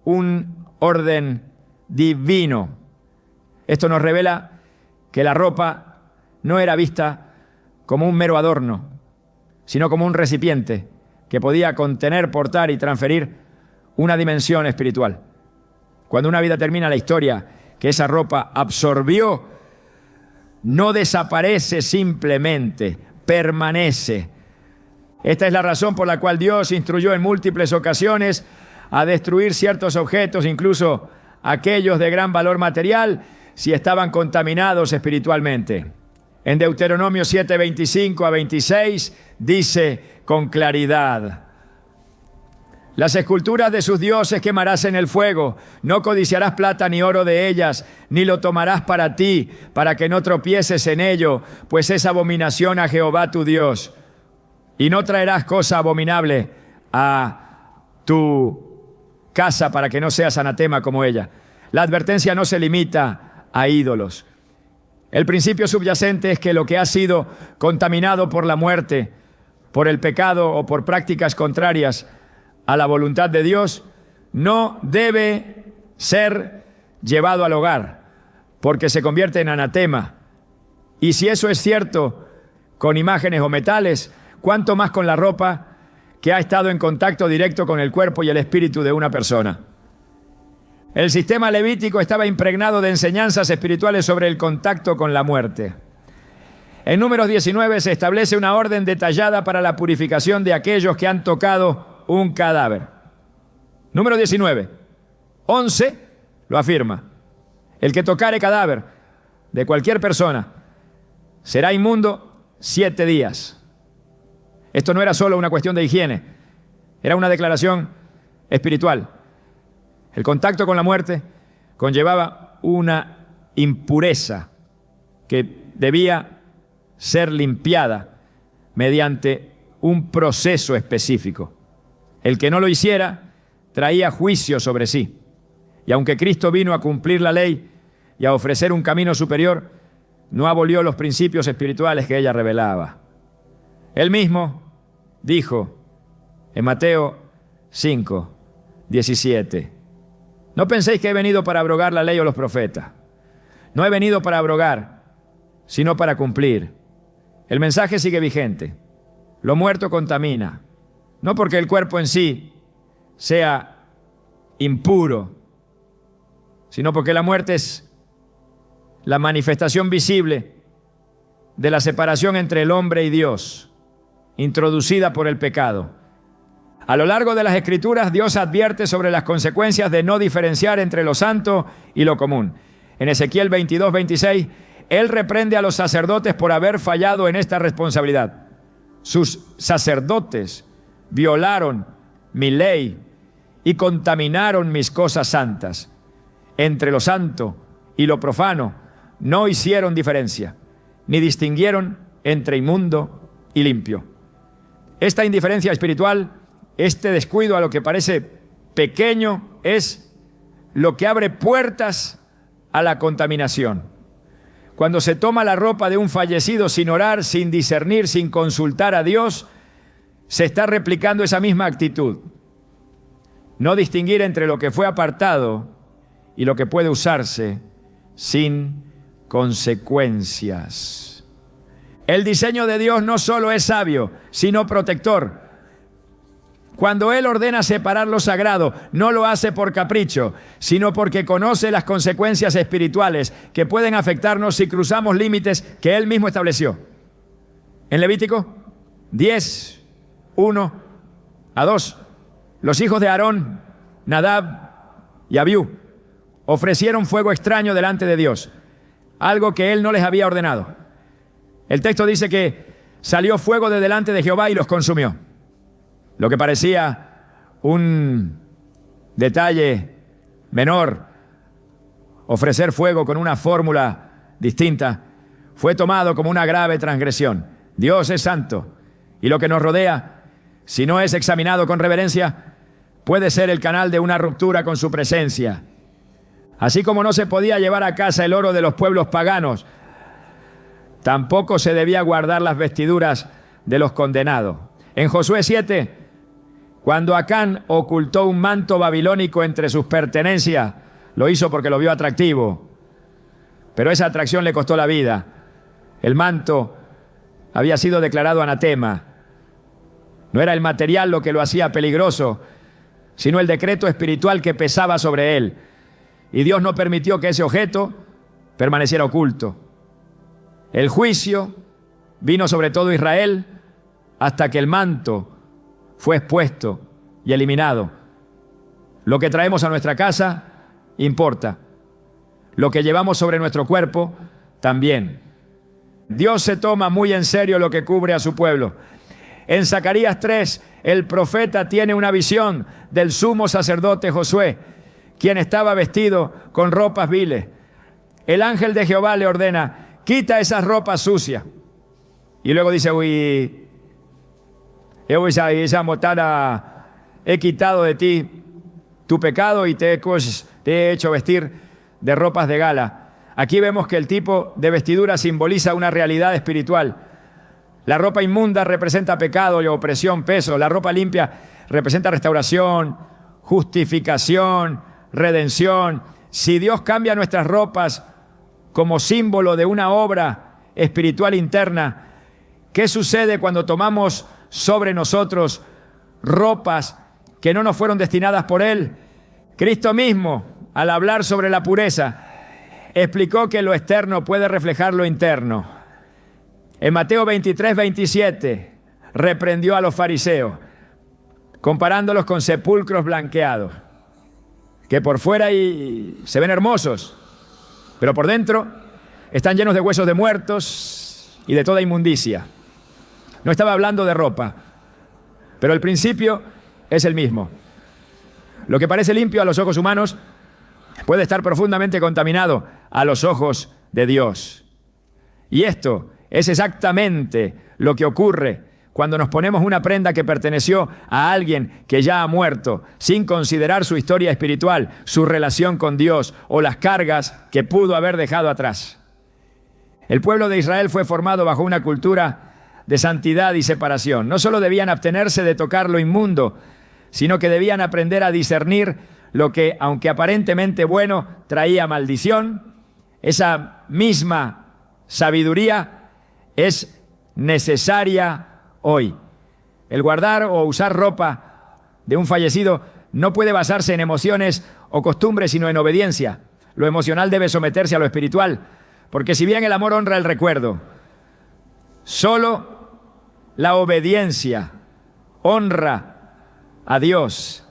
[SPEAKER 2] un orden divino. Esto nos revela que la ropa no era vista como un mero adorno, sino como un recipiente que podía contener, portar y transferir una dimensión espiritual. Cuando una vida termina, la historia que esa ropa absorbió no desaparece simplemente, permanece. Esta es la razón por la cual Dios instruyó en múltiples ocasiones a destruir ciertos objetos, incluso aquellos de gran valor material, si estaban contaminados espiritualmente. En Deuteronomio 7:25-26 dice con claridad: las esculturas de sus dioses quemarás en el fuego, no codiciarás plata ni oro de ellas, ni lo tomarás para ti, para que no tropieces en ello, pues es abominación a Jehová tu Dios. Y no traerás cosa abominable a tu casa para que no seas anatema como ella. La advertencia no se limita a ídolos. El principio subyacente es que lo que ha sido contaminado por la muerte, por el pecado o por prácticas contrarias a la voluntad de Dios, no debe ser llevado al hogar, porque se convierte en anatema. Y si eso es cierto con imágenes o metales, cuánto más con la ropa que ha estado en contacto directo con el cuerpo y el espíritu de una persona. El sistema levítico estaba impregnado de enseñanzas espirituales sobre el contacto con la muerte. En Números 19 se establece una orden detallada para la purificación de aquellos que han tocado un cadáver. Número 19. 11 lo afirma: el que tocare cadáver de cualquier persona será inmundo 7 días. Esto no era solo una cuestión de higiene, era una declaración espiritual. El contacto con la muerte conllevaba una impureza que debía ser limpiada mediante un proceso específico. El que no lo hiciera traía juicio sobre sí. Y aunque Cristo vino a cumplir la ley y a ofrecer un camino superior, no abolió los principios espirituales que ella revelaba. Él mismo dijo en Mateo 5, 17, no penséis que he venido para abrogar la ley o los profetas. No he venido para abrogar, sino para cumplir. El mensaje sigue vigente. Lo muerto contamina, no porque el cuerpo en sí sea impuro, sino porque la muerte es la manifestación visible de la separación entre el hombre y Dios, introducida por el pecado. A lo largo de las Escrituras, Dios advierte sobre las consecuencias de no diferenciar entre lo santo y lo común. En Ezequiel 22, 26, Él reprende a los sacerdotes por haber fallado en esta responsabilidad. Sus sacerdotes violaron mi ley y contaminaron mis cosas santas. Entre lo santo y lo profano no hicieron diferencia, ni distinguieron entre inmundo y limpio. Esta indiferencia espiritual, este descuido a lo que parece pequeño, es lo que abre puertas a la contaminación. Cuando se toma la ropa de un fallecido sin orar, sin discernir, sin consultar a Dios, se está replicando esa misma actitud. No distinguir entre lo que fue apartado y lo que puede usarse sin consecuencias. El diseño de Dios no solo es sabio, sino protector. Cuando Él ordena separar lo sagrado, no lo hace por capricho, sino porque conoce las consecuencias espirituales que pueden afectarnos si cruzamos límites que Él mismo estableció. En Levítico 10, 1 a 2, los hijos de Aarón, Nadab y Abiú, ofrecieron fuego extraño delante de Dios, algo que Él no les había ordenado. El texto dice que salió fuego de delante de Jehová y los consumió. Lo que parecía un detalle menor, ofrecer fuego con una fórmula distinta, fue tomado como una grave transgresión. Dios es santo y lo que nos rodea, si no es examinado con reverencia, puede ser el canal de una ruptura con su presencia. Así como no se podía llevar a casa el oro de los pueblos paganos, tampoco se debía guardar las vestiduras de los condenados. En Josué 7, cuando Acán ocultó un manto babilónico entre sus pertenencias, lo hizo porque lo vio atractivo, pero esa atracción le costó la vida. El manto había sido declarado anatema. No era el material lo que lo hacía peligroso, sino el decreto espiritual que pesaba sobre él. Y Dios no permitió que ese objeto permaneciera oculto. El juicio vino sobre todo Israel hasta que el manto fue expuesto y eliminado. Lo que traemos a nuestra casa importa. Lo que llevamos sobre nuestro cuerpo también. Dios se toma muy en serio lo que cubre a su pueblo. En Zacarías 3, el profeta tiene una visión del sumo sacerdote Josué, quien estaba vestido con ropas viles. El ángel de Jehová le ordena, quita esas ropas sucias. Y luego dice, he quitado de ti tu pecado y te he hecho vestir de ropas de gala. Aquí vemos que el tipo de vestidura simboliza una realidad espiritual. La ropa inmunda representa pecado y opresión, peso. La ropa limpia representa restauración, justificación, redención. Si Dios cambia nuestras ropas como símbolo de una obra espiritual interna, ¿qué sucede cuando tomamos sobre nosotros ropas que no nos fueron destinadas por Él? Cristo mismo, al hablar sobre la pureza, explicó que lo externo puede reflejar lo interno. En Mateo 23, 27, reprendió a los fariseos, comparándolos con sepulcros blanqueados, que por fuera se ven hermosos, pero por dentro están llenos de huesos de muertos y de toda inmundicia. No estaba hablando de ropa, pero el principio es el mismo. Lo que parece limpio a los ojos humanos puede estar profundamente contaminado a los ojos de Dios. Y esto es exactamente lo que ocurre cuando nos ponemos una prenda que perteneció a alguien que ya ha muerto, sin considerar su historia espiritual, su relación con Dios o las cargas que pudo haber dejado atrás. El pueblo de Israel fue formado bajo una cultura de santidad y separación. No solo debían abstenerse de tocar lo inmundo, sino que debían aprender a discernir lo que, aunque aparentemente bueno, traía maldición. Esa misma sabiduría es necesaria hoy. El guardar o usar ropa de un fallecido no puede basarse en emociones o costumbres, sino en obediencia. Lo emocional debe someterse a lo espiritual, porque si bien el amor honra el recuerdo, solo la obediencia honra a Dios.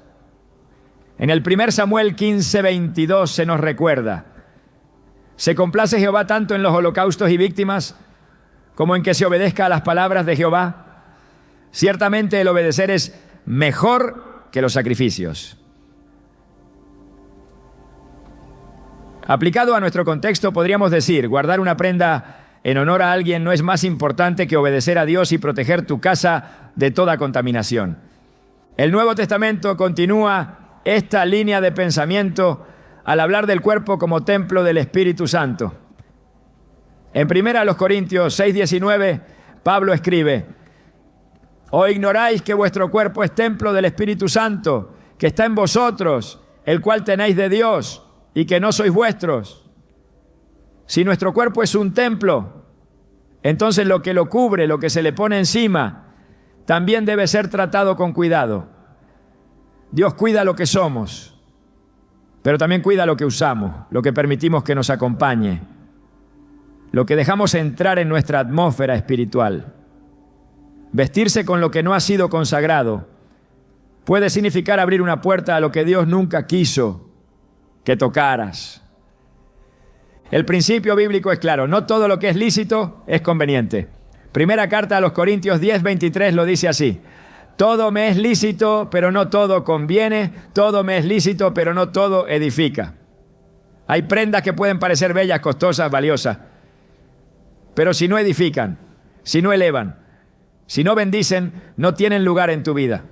[SPEAKER 2] En el 1 Samuel 15:22 se nos recuerda: se complace Jehová tanto en los holocaustos y víctimas como en que se obedezca a las palabras de Jehová. Ciertamente el obedecer es mejor que los sacrificios. Aplicado a nuestro contexto, podríamos decir, guardar una prenda en honor a alguien no es más importante que obedecer a Dios y proteger tu casa de toda contaminación. El Nuevo Testamento continúa esta línea de pensamiento al hablar del cuerpo como templo del Espíritu Santo. En 1 Corintios 6:19, Pablo escribe: ¿o ignoráis que vuestro cuerpo es templo del Espíritu Santo, que está en vosotros, el cual tenéis de Dios, y que no sois vuestros? Si nuestro cuerpo es un templo, entonces lo que lo cubre, lo que se le pone encima, también debe ser tratado con cuidado. Dios cuida lo que somos, pero también cuida lo que usamos, lo que permitimos que nos acompañe, lo que dejamos entrar en nuestra atmósfera espiritual. Vestirse con lo que no ha sido consagrado puede significar abrir una puerta a lo que Dios nunca quiso que tocaras. El principio bíblico es claro: no todo lo que es lícito es conveniente. Primera carta a los Corintios 10:23 lo dice así: todo me es lícito, pero no todo conviene. Todo me es lícito, pero no todo edifica. Hay prendas que pueden parecer bellas, costosas, valiosas, pero si no edifican, si no elevan, si no bendicen, no tienen lugar en tu vida.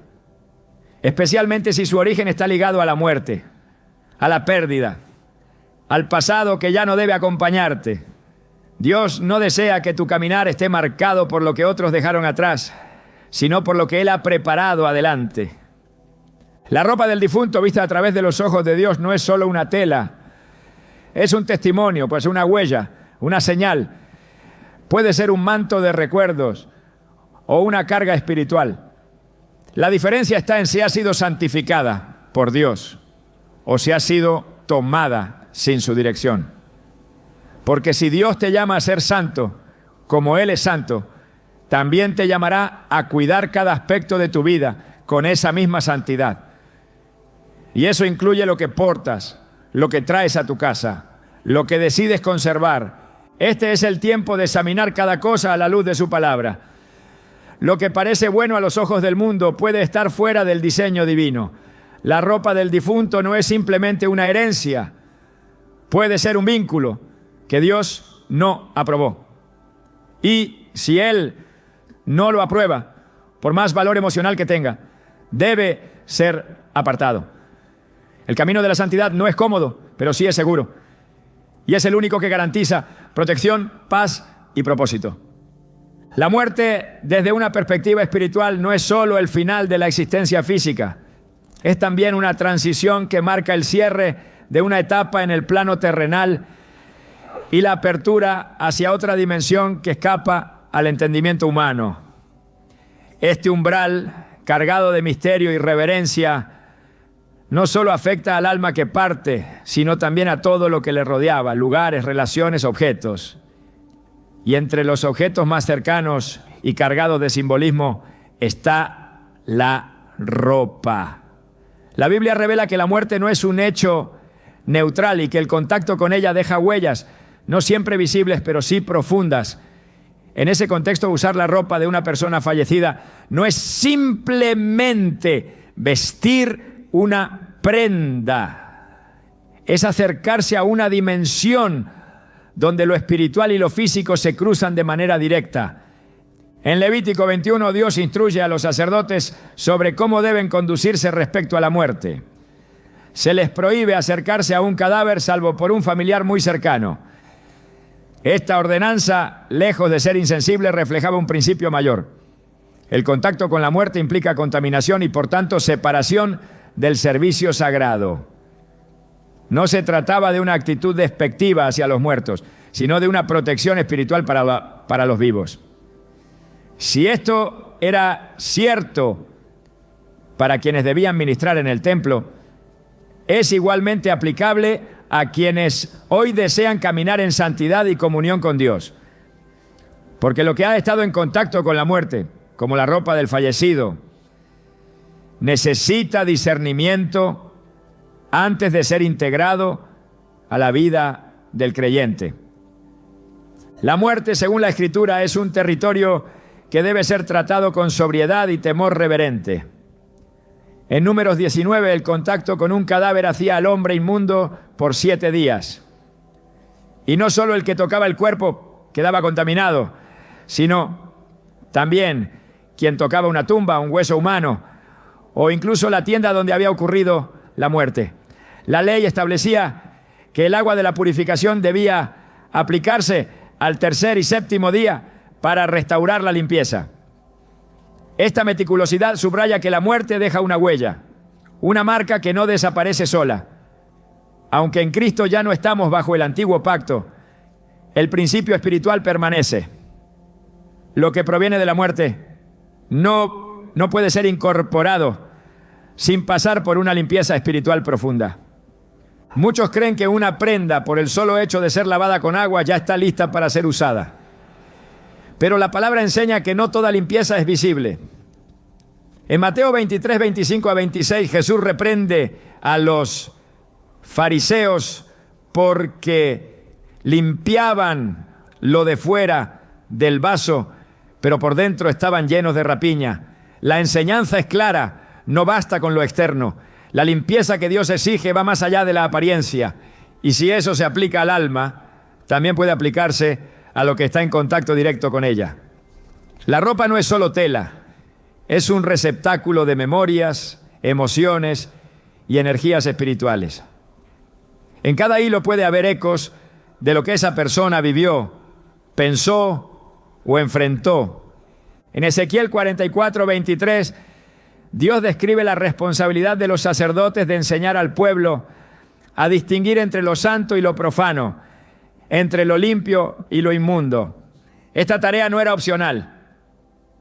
[SPEAKER 2] Especialmente si su origen está ligado a la muerte, a la pérdida, al pasado que ya no debe acompañarte. Dios no desea que tu caminar esté marcado por lo que otros dejaron atrás, sino por lo que Él ha preparado adelante. La ropa del difunto vista a través de los ojos de Dios no es solo una tela, es un testimonio, pues una huella, una señal. Puede ser un manto de recuerdos o una carga espiritual. La diferencia está en si ha sido santificada por Dios o si ha sido tomada sin su dirección. Porque si Dios te llama a ser santo, como Él es santo, también te llamará a cuidar cada aspecto de tu vida con esa misma santidad. Y eso incluye lo que portas, lo que traes a tu casa, lo que decides conservar. Este es el tiempo de examinar cada cosa a la luz de su palabra. Lo que parece bueno a los ojos del mundo puede estar fuera del diseño divino. La ropa del difunto no es simplemente una herencia, puede ser un vínculo que Dios no aprobó. Y si Él no lo aprueba, por más valor emocional que tenga, debe ser apartado. El camino de la santidad no es cómodo, pero sí es seguro. Y es el único que garantiza protección, paz y propósito. La muerte, desde una perspectiva espiritual, no es solo el final de la existencia física. Es también una transición que marca el cierre de una etapa en el plano terrenal y la apertura hacia otra dimensión que escapa al entendimiento humano. Este umbral, cargado de misterio y reverencia, no solo afecta al alma que parte, sino también a todo lo que le rodeaba: lugares, relaciones, objetos. Y entre los objetos más cercanos y cargados de simbolismo está la ropa. La Biblia revela que la muerte no es un hecho neutral y que el contacto con ella deja huellas, no siempre visibles, pero sí profundas. En ese contexto, usar la ropa de una persona fallecida no es simplemente vestir una prenda, es acercarse a una dimensión donde lo espiritual y lo físico se cruzan de manera directa. En Levítico 21, Dios instruye a los sacerdotes sobre cómo deben conducirse respecto a la muerte. Se les prohíbe acercarse a un cadáver salvo por un familiar muy cercano. Esta ordenanza, lejos de ser insensible, reflejaba un principio mayor. El contacto con la muerte implica contaminación y, por tanto, separación del servicio sagrado. No se trataba de una actitud despectiva hacia los muertos, sino de una protección espiritual para los vivos. Si esto era cierto para quienes debían ministrar en el templo, es igualmente aplicable a quienes hoy desean caminar en santidad y comunión con Dios. Porque lo que ha estado en contacto con la muerte, como la ropa del fallecido, necesita discernimiento antes de ser integrado a la vida del creyente. La muerte, según la Escritura, es un territorio que debe ser tratado con sobriedad y temor reverente. En Números 19, el contacto con un cadáver hacía al hombre inmundo por 7 días. Y no solo el que tocaba el cuerpo quedaba contaminado, sino también quien tocaba una tumba, un hueso humano, o incluso la tienda donde había ocurrido la muerte. La ley establecía que el agua de la purificación debía aplicarse al tercer y séptimo día para restaurar la limpieza. Esta meticulosidad subraya que la muerte deja una huella, una marca que no desaparece sola. Aunque en Cristo ya no estamos bajo el antiguo pacto, el principio espiritual permanece. Lo que proviene de la muerte no puede ser incorporado sin pasar por una limpieza espiritual profunda. Muchos creen que una prenda, por el solo hecho de ser lavada con agua, ya está lista para ser usada. Pero la palabra enseña que no toda limpieza es visible. En Mateo 23, 25 a 26, Jesús reprende a los fariseos porque limpiaban lo de fuera del vaso, pero por dentro estaban llenos de rapiña. La enseñanza es clara, no basta con lo externo. La limpieza que Dios exige va más allá de la apariencia. Y si eso se aplica al alma, también puede aplicarse a lo que está en contacto directo con ella. La ropa no es solo tela, es un receptáculo de memorias, emociones y energías espirituales. En cada hilo puede haber ecos de lo que esa persona vivió, pensó o enfrentó. En Ezequiel 44, 23, Dios describe la responsabilidad de los sacerdotes de enseñar al pueblo a distinguir entre lo santo y lo profano, entre lo limpio y lo inmundo. Esta tarea no era opcional,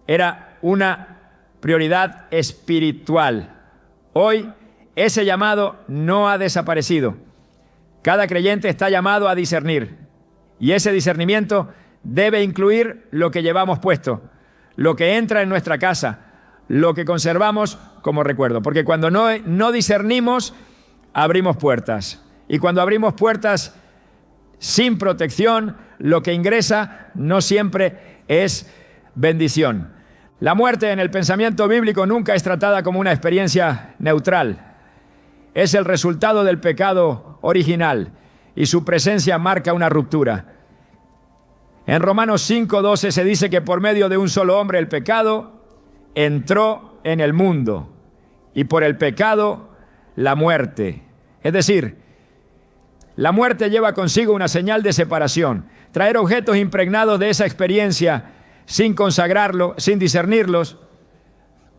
[SPEAKER 2] era una prioridad espiritual. Hoy ese llamado no ha desaparecido. Cada creyente está llamado a discernir, y ese discernimiento debe incluir lo que llevamos puesto, lo que entra en nuestra casa, lo que conservamos como recuerdo. Porque cuando no discernimos, abrimos puertas. Y cuando abrimos puertas sin protección, lo que ingresa no siempre es bendición. La muerte en el pensamiento bíblico nunca es tratada como una experiencia neutral. Es el resultado del pecado original y su presencia marca una ruptura. En Romanos 5:12 se dice que por medio de un solo hombre el pecado entró en el mundo y por el pecado la muerte. Es decir, la muerte lleva consigo una señal de separación. Traer objetos impregnados de esa experiencia sin consagrarlo, sin discernirlos,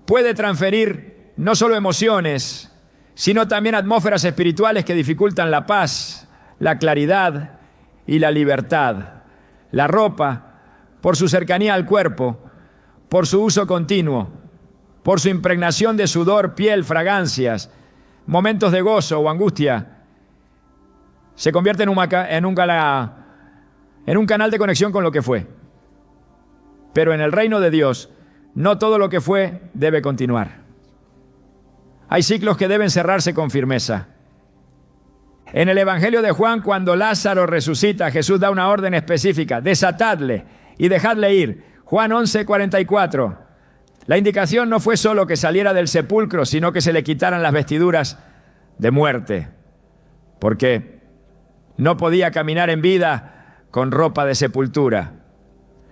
[SPEAKER 2] puede transferir no solo emociones, sino también atmósferas espirituales que dificultan la paz, la claridad y la libertad. La ropa, por su cercanía al cuerpo, por su uso continuo, por su impregnación de sudor, piel, fragancias, momentos de gozo o angustia, se convierte en un canal de conexión con lo que fue. Pero en el reino de Dios, no todo lo que fue debe continuar. Hay ciclos que deben cerrarse con firmeza. En el Evangelio de Juan, cuando Lázaro resucita, Jesús da una orden específica: desatadle y dejadle ir. Juan 11:44. La indicación no fue solo que saliera del sepulcro, sino que se le quitaran las vestiduras de muerte, porque no podía caminar en vida con ropa de sepultura.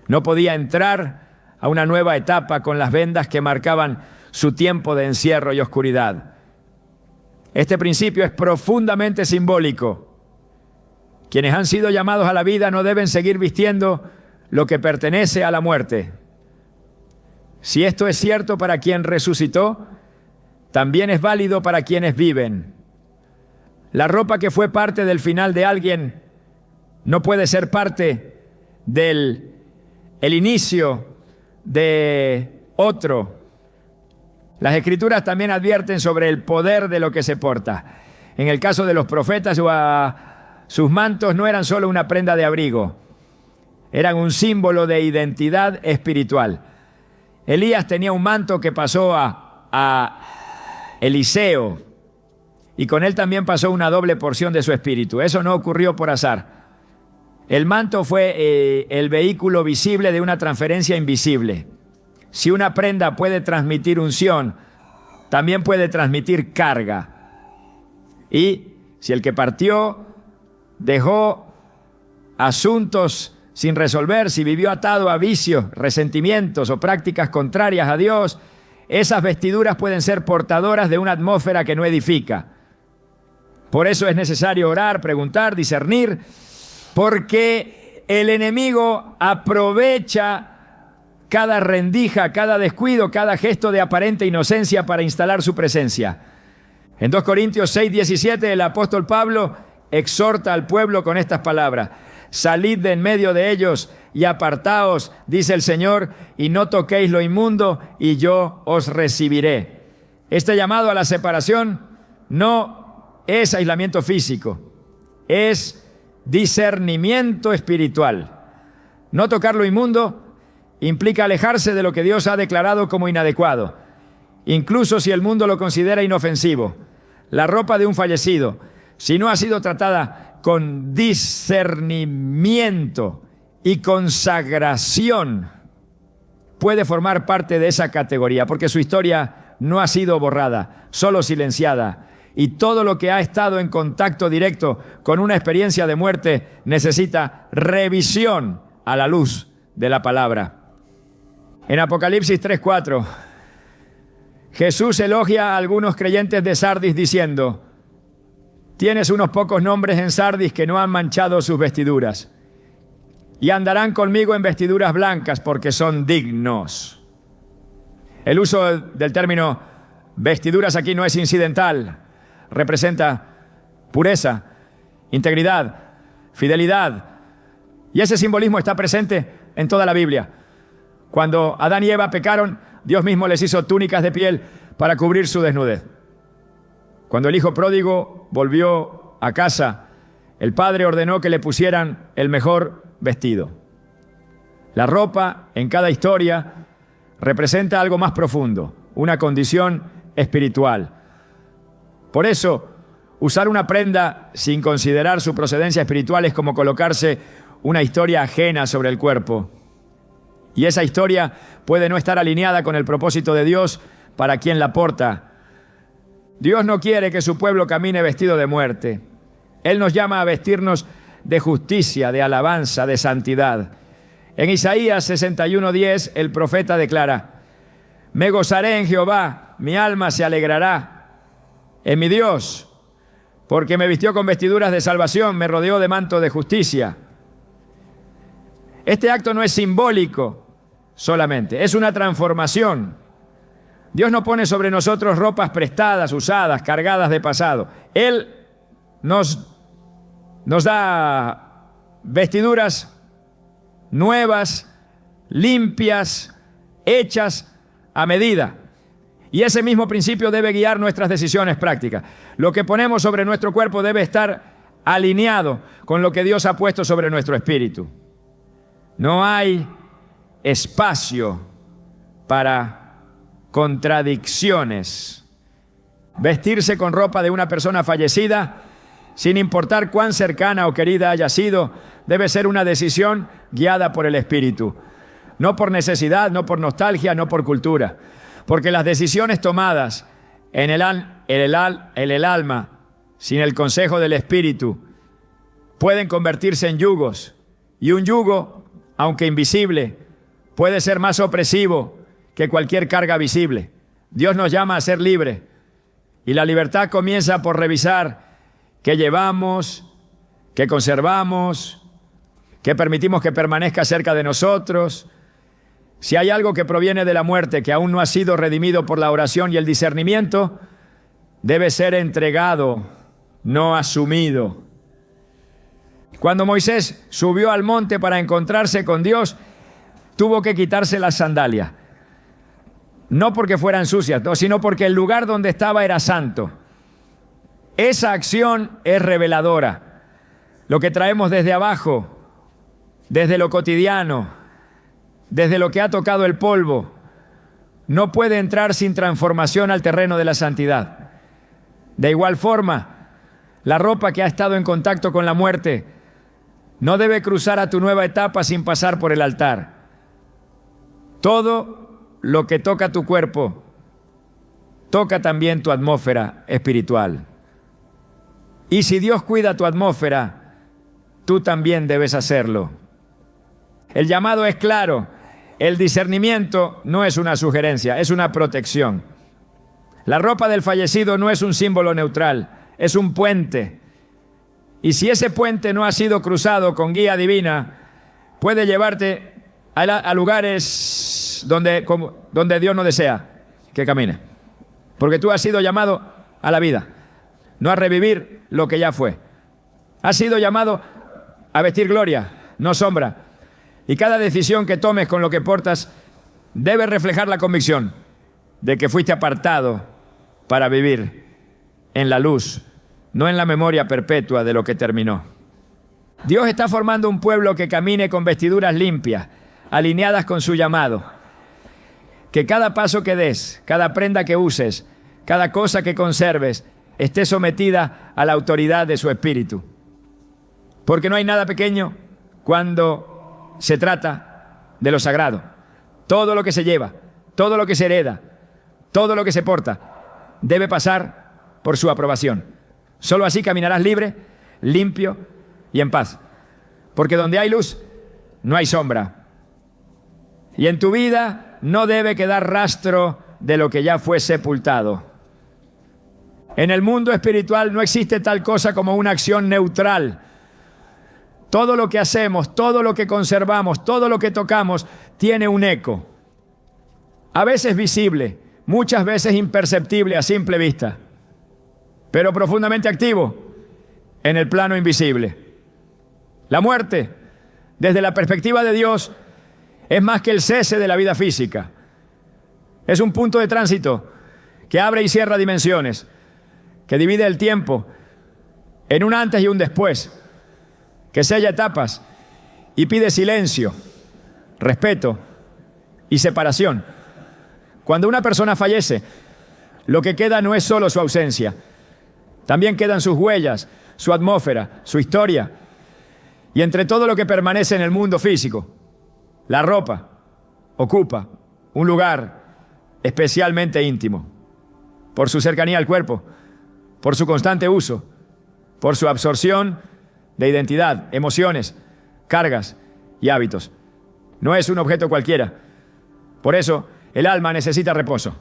[SPEAKER 2] No podía entrar a una nueva etapa con las vendas que marcaban su tiempo de encierro y oscuridad. Este principio es profundamente simbólico. Quienes han sido llamados a la vida no deben seguir vistiendo lo que pertenece a la muerte. Si esto es cierto para quien resucitó, también es válido para quienes viven. La ropa que fue parte del final de alguien no puede ser parte del inicio de otro. Las Escrituras también advierten sobre el poder de lo que se porta. En el caso de los profetas, sus mantos no eran solo una prenda de abrigo, eran un símbolo de identidad espiritual. Elías tenía un manto que pasó a Eliseo, y con él también pasó una doble porción de su espíritu. Eso no ocurrió por azar. El manto fue el vehículo visible de una transferencia invisible. Si una prenda puede transmitir unción, también puede transmitir carga. Y si el que partió dejó asuntos sin resolver, si vivió atado a vicios, resentimientos o prácticas contrarias a Dios, esas vestiduras pueden ser portadoras de una atmósfera que no edifica. Por eso es necesario orar, preguntar, discernir, porque el enemigo aprovecha cada rendija, cada descuido, cada gesto de aparente inocencia para instalar su presencia. En 2 Corintios 6:17, el apóstol Pablo exhorta al pueblo con estas palabras: salid de en medio de ellos y apartaos, dice el Señor, y no toquéis lo inmundo, y yo os recibiré. Este llamado a la separación no es aislamiento físico, es discernimiento espiritual. No tocar lo inmundo implica alejarse de lo que Dios ha declarado como inadecuado, incluso si el mundo lo considera inofensivo. La ropa de un fallecido, si no ha sido tratada con discernimiento y consagración, puede formar parte de esa categoría, porque su historia no ha sido borrada, solo silenciada. Y todo lo que ha estado en contacto directo con una experiencia de muerte necesita revisión a la luz de la palabra. En Apocalipsis 3:4, Jesús elogia a algunos creyentes de Sardis diciendo: tienes unos pocos nombres en Sardis que no han manchado sus vestiduras, y andarán conmigo en vestiduras blancas porque son dignos. El uso del término vestiduras aquí no es incidental. Representa pureza, integridad, fidelidad. Y ese simbolismo está presente en toda la Biblia. Cuando Adán y Eva pecaron, Dios mismo les hizo túnicas de piel para cubrir su desnudez. Cuando el hijo pródigo volvió a casa, el padre ordenó que le pusieran el mejor vestido. La ropa en cada historia representa algo más profundo, una condición espiritual. Por eso, usar una prenda sin considerar su procedencia espiritual es como colocarse una historia ajena sobre el cuerpo. Y esa historia puede no estar alineada con el propósito de Dios para quien la porta. Dios no quiere que su pueblo camine vestido de muerte. Él nos llama a vestirnos de justicia, de alabanza, de santidad. En Isaías 61:10, el profeta declara: me gozaré en Jehová, mi alma se alegrará en mi Dios, porque me vistió con vestiduras de salvación, me rodeó de manto de justicia. Este acto no es simbólico solamente, es una transformación. Dios no pone sobre nosotros ropas prestadas, usadas, cargadas de pasado. Él nos da vestiduras nuevas, limpias, hechas a medida. Y ese mismo principio debe guiar nuestras decisiones prácticas. Lo que ponemos sobre nuestro cuerpo debe estar alineado con lo que Dios ha puesto sobre nuestro espíritu. No hay espacio para contradicciones. Vestirse con ropa de una persona fallecida sin importar cuán cercana o querida haya sido, debe ser una decisión guiada por el Espíritu. No por necesidad, no por nostalgia, no por cultura. Porque las decisiones tomadas en el alma, sin el consejo del Espíritu, pueden convertirse en yugos. Y un yugo, aunque invisible, puede ser más opresivo que cualquier carga visible. Dios nos llama a ser libres. Y la libertad comienza por revisar qué llevamos, qué conservamos, qué permitimos que permanezca cerca de nosotros. Si hay algo que proviene de la muerte que aún no ha sido redimido por la oración y el discernimiento, debe ser entregado, no asumido. Cuando Moisés subió al monte para encontrarse con Dios, tuvo que quitarse las sandalias. No porque fueran sucias, sino porque el lugar donde estaba era santo. Esa acción es reveladora. Lo que traemos desde abajo, desde lo cotidiano, desde lo que ha tocado el polvo, no puede entrar sin transformación al terreno de la santidad. De igual forma, la ropa que ha estado en contacto con la muerte no debe cruzar a tu nueva etapa sin pasar por el altar. Todo lo que toca tu cuerpo, toca también tu atmósfera espiritual. Y si Dios cuida tu atmósfera, tú también debes hacerlo. El llamado es claro. El discernimiento no es una sugerencia, es una protección. La ropa del fallecido no es un símbolo neutral, es un puente. Y si ese puente no ha sido cruzado con guía divina, puede llevarte a lugares donde Dios no desea que camine. Porque tú has sido llamado a la vida, no a revivir lo que ya fue. Has sido llamado a vestir gloria, no sombra. Y cada decisión que tomes con lo que portas debe reflejar la convicción de que fuiste apartado para vivir en la luz, no en la memoria perpetua de lo que terminó. Dios está formando un pueblo que camine con vestiduras limpias, alineadas con su llamado. Que cada paso que des, cada prenda que uses, cada cosa que conserves, esté sometida a la autoridad de su Espíritu. Porque no hay nada pequeño cuando se trata de lo sagrado. Todo lo que se lleva, todo lo que se hereda, todo lo que se porta, debe pasar por su aprobación. Solo así caminarás libre, limpio y en paz. Porque donde hay luz, no hay sombra. Y en tu vida no debe quedar rastro de lo que ya fue sepultado. En el mundo espiritual no existe tal cosa como una acción neutral. Todo lo que hacemos, todo lo que conservamos, todo lo que tocamos, tiene un eco. A veces visible, muchas veces imperceptible a simple vista, pero profundamente activo en el plano invisible. La muerte, desde la perspectiva de Dios, es más que el cese de la vida física. Es un punto de tránsito que abre y cierra dimensiones, que divide el tiempo en un antes y un después, que sella etapas y pide silencio, respeto y separación. Cuando una persona fallece, lo que queda no es solo su ausencia, también quedan sus huellas, su atmósfera, su historia. Y entre todo lo que permanece en el mundo físico, la ropa ocupa un lugar especialmente íntimo, por su cercanía al cuerpo, por su constante uso, por su absorción de identidad, emociones, cargas y hábitos. No es un objeto cualquiera. Por eso, el alma necesita reposo.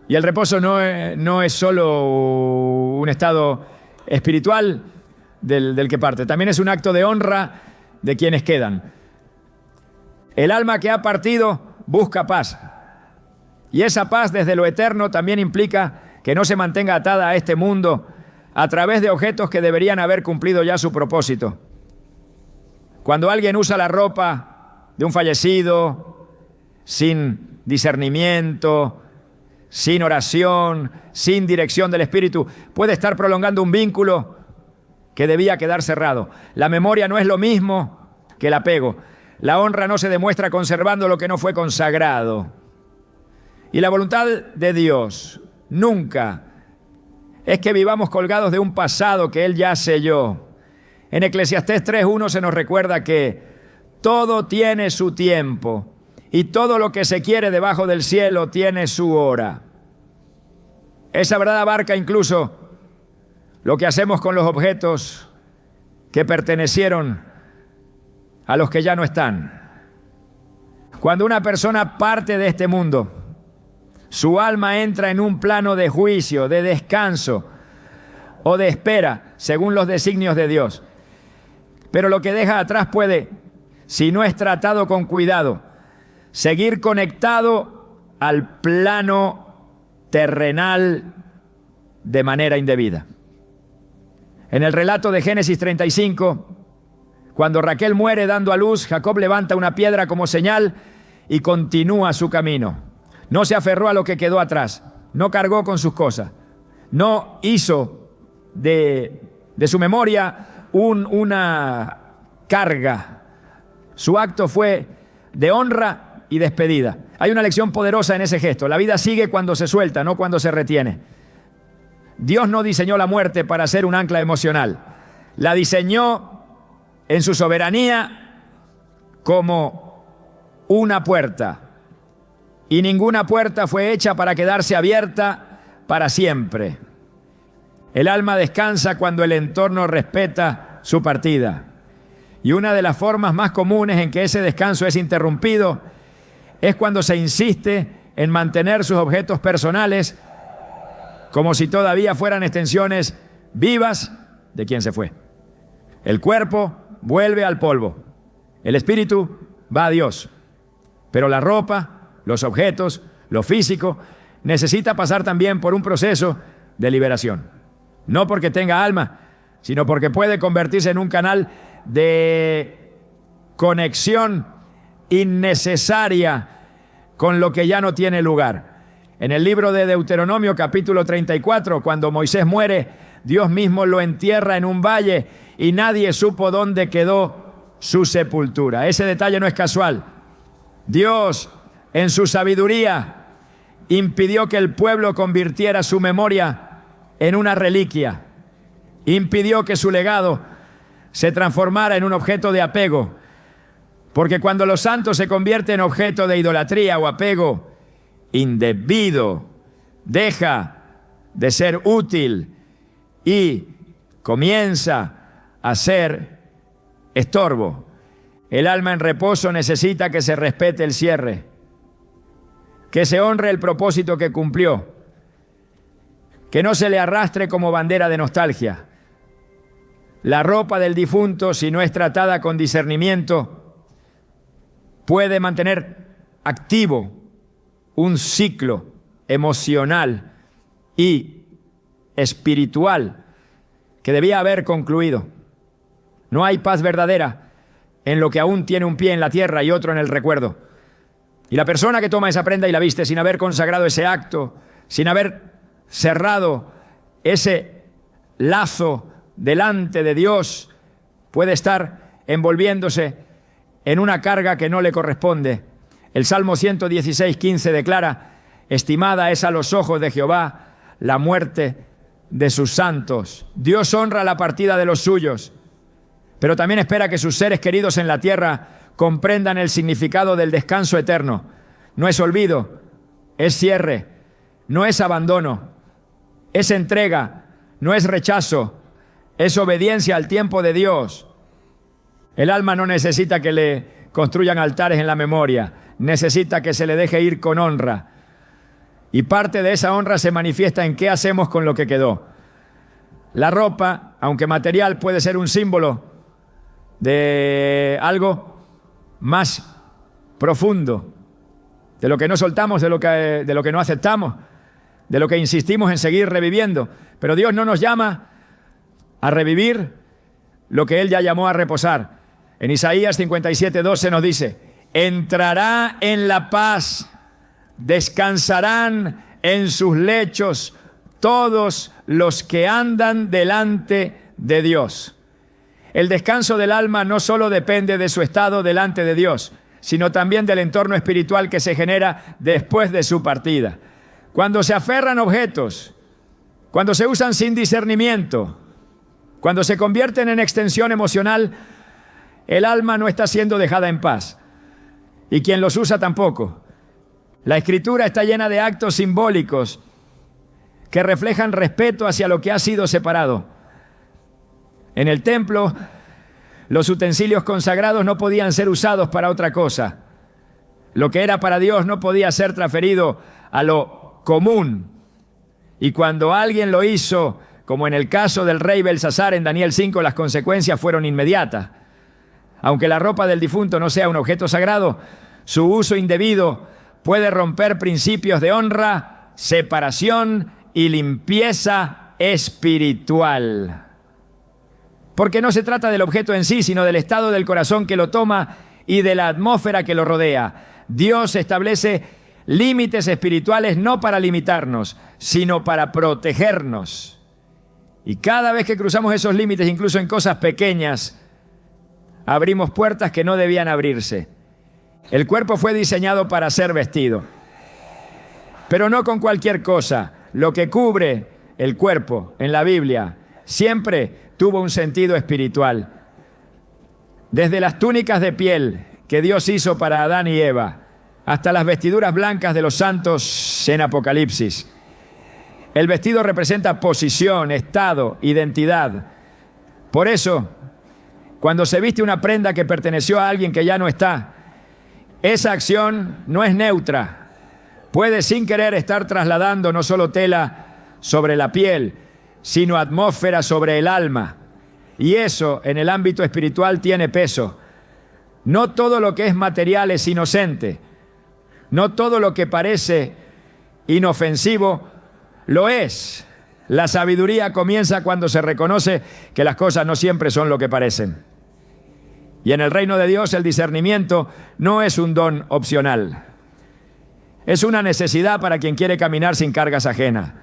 [SPEAKER 2] Y el reposo no es solo un estado espiritual del que parte, también es un acto de honra de quienes quedan. El alma que ha partido busca paz. Y esa paz desde lo eterno también implica que no se mantenga atada a este mundo a través de objetos que deberían haber cumplido ya su propósito. Cuando alguien usa la ropa de un fallecido sin discernimiento, sin oración, sin dirección del Espíritu, puede estar prolongando un vínculo que debía quedar cerrado. La memoria no es lo mismo que el apego. La honra no se demuestra conservando lo que no fue consagrado. Y la voluntad de Dios nunca es que vivamos colgados de un pasado que Él ya selló. En Eclesiastés 3:1 se nos recuerda que todo tiene su tiempo y todo lo que se quiere debajo del cielo tiene su hora. Esa verdad abarca incluso lo que hacemos con los objetos que pertenecieron a los que ya no están. Cuando una persona parte de este mundo, su alma entra en un plano de juicio, de descanso o de espera, según los designios de Dios. Pero lo que deja atrás puede, si no es tratado con cuidado, seguir conectado al plano terrenal de manera indebida. En el relato de Génesis 35, cuando Raquel muere dando a luz, Jacob levanta una piedra como señal y continúa su camino. No se aferró a lo que quedó atrás, no cargó con sus cosas, no hizo de su memoria una carga. Su acto fue de honra y despedida. Hay una lección poderosa en ese gesto. La vida sigue cuando se suelta, no cuando se retiene. Dios no diseñó la muerte para ser un ancla emocional. La diseñó en su soberanía como una puerta. Y ninguna puerta fue hecha para quedarse abierta para siempre. El alma descansa cuando el entorno respeta su partida. Y una de las formas más comunes en que ese descanso es interrumpido es cuando se insiste en mantener sus objetos personales como si todavía fueran extensiones vivas de quien se fue. El cuerpo vuelve al polvo. El espíritu va a Dios. Pero la ropa, los objetos, lo físico, necesita pasar también por un proceso de liberación. No porque tenga alma, sino porque puede convertirse en un canal de conexión innecesaria con lo que ya no tiene lugar. En el libro de Deuteronomio, capítulo 34, cuando Moisés muere, Dios mismo lo entierra en un valle y nadie supo dónde quedó su sepultura. Ese detalle no es casual. Dios, en su sabiduría, impidió que el pueblo convirtiera su memoria en una reliquia. Impidió que su legado se transformara en un objeto de apego. Porque cuando los santos se convierten en objeto de idolatría o apego indebido, deja de ser útil y comienza a ser estorbo. El alma en reposo necesita que se respete el cierre, que se honre el propósito que cumplió, que no se le arrastre como bandera de nostalgia. La ropa del difunto, si no es tratada con discernimiento, puede mantener activo un ciclo emocional y espiritual que debía haber concluido. No hay paz verdadera en lo que aún tiene un pie en la tierra y otro en el recuerdo. Y la persona que toma esa prenda y la viste sin haber consagrado ese acto, sin haber cerrado ese lazo delante de Dios, puede estar envolviéndose en una carga que no le corresponde. El Salmo 116:15 declara: estimada es a los ojos de Jehová la muerte de sus santos. Dios honra la partida de los suyos, pero también espera que sus seres queridos en la tierra comprendan el significado del descanso eterno. No es olvido, es cierre, no es abandono, es entrega, no es rechazo, es obediencia al tiempo de Dios. El alma no necesita que le construyan altares en la memoria, necesita que se le deje ir con honra. Y parte de esa honra se manifiesta en qué hacemos con lo que quedó. La ropa, aunque material, puede ser un símbolo de algo más profundo, de lo que no soltamos, de lo que no aceptamos, de lo que insistimos en seguir reviviendo. Pero Dios no nos llama a revivir lo que Él ya llamó a reposar. En Isaías 57:12 nos dice: entrará en la paz, descansarán en sus lechos todos los que andan delante de Dios. El descanso del alma no solo depende de su estado delante de Dios, sino también del entorno espiritual que se genera después de su partida. Cuando se aferran objetos Cuando se usan sin discernimiento, cuando se convierten en extensión emocional, el alma no está siendo dejada en paz. Y quien los usa tampoco. La Escritura está llena de actos simbólicos que reflejan respeto hacia lo que ha sido separado. En el templo, los utensilios consagrados no podían ser usados para otra cosa. Lo que era para Dios no podía ser transferido a lo común. Y cuando alguien lo hizo, como en el caso del rey Belsasar en Daniel 5, las consecuencias fueron inmediatas. Aunque la ropa del difunto no sea un objeto sagrado, su uso indebido puede romper principios de honra, separación y limpieza espiritual. Porque no se trata del objeto en sí, sino del estado del corazón que lo toma y de la atmósfera que lo rodea. Dios establece límites espirituales no para limitarnos, sino para protegernos. Y cada vez que cruzamos esos límites, incluso en cosas pequeñas, abrimos puertas que no debían abrirse. El cuerpo fue diseñado para ser vestido, pero no con cualquier cosa. Lo que cubre el cuerpo en la Biblia siempre tuvo un sentido espiritual. Desde las túnicas de piel que Dios hizo para Adán y Eva, hasta las vestiduras blancas de los santos en Apocalipsis. El vestido representa posición, estado, identidad. Por eso, cuando se viste una prenda que perteneció a alguien que ya no está, esa acción no es neutra. Puede sin querer estar trasladando no solo tela sobre la piel, sino atmósfera sobre el alma. Y eso en el ámbito espiritual tiene peso. No todo lo que es material es inocente. No todo lo que parece inofensivo lo es. La sabiduría comienza cuando se reconoce que las cosas no siempre son lo que parecen. Y en el reino de Dios el discernimiento no es un don opcional. Es una necesidad para quien quiere caminar sin cargas ajenas.